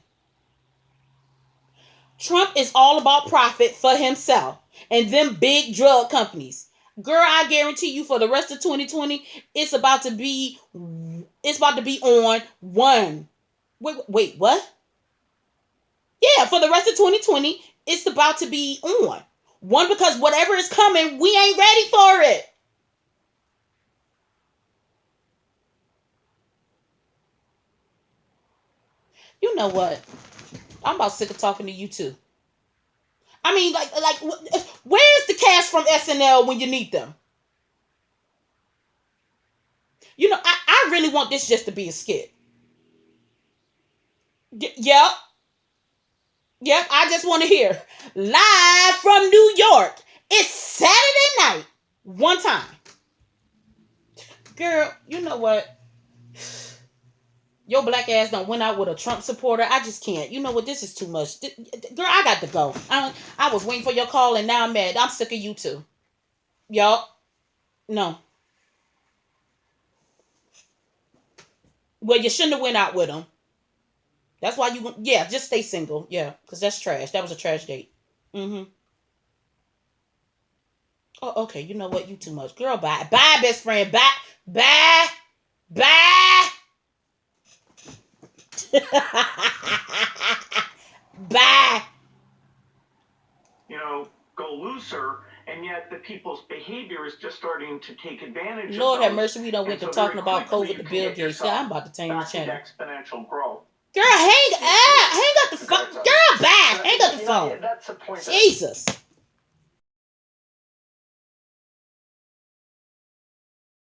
Trump is all about profit for himself and them big drug companies. Girl, I guarantee you for the rest of 2020, it's about to be on one. Wait, what? Yeah, for the rest of 2020, it's about to be on one because whatever is coming, we ain't ready for it. You know what? I'm about sick of talking to you too. I mean, like, where's the cast from SNL when you need them? You know, I really want this just to be a skit. Yep. Yep, I just want to hear. Live from New York. It's Saturday night. One time. Girl, you know what? Your black ass done went out with a Trump supporter. I just can't. You know what? This is too much. Girl, I got to go. I was waiting for your call and now I'm mad. I'm sick of you too. Y'all. No. Well, you shouldn't have went out with him. That's why you... Yeah, just stay single. Yeah, because that's trash. That was a trash date. Mm-hmm. Oh, okay. You know what? You too much. Girl, bye. Bye, best friend. Bye. Bye. Bye. Bye. You know, go looser, and yet the people's behavior is just starting to take advantage Lord of have those. mercy, we done went to And talking about very COVID quickly to Bill you can get Gates. Yeah, I'm about to change the back to channel. exponential growth. Girl, hang up the phone. Girl, bye. Hang up the phone. That's the point. Jesus.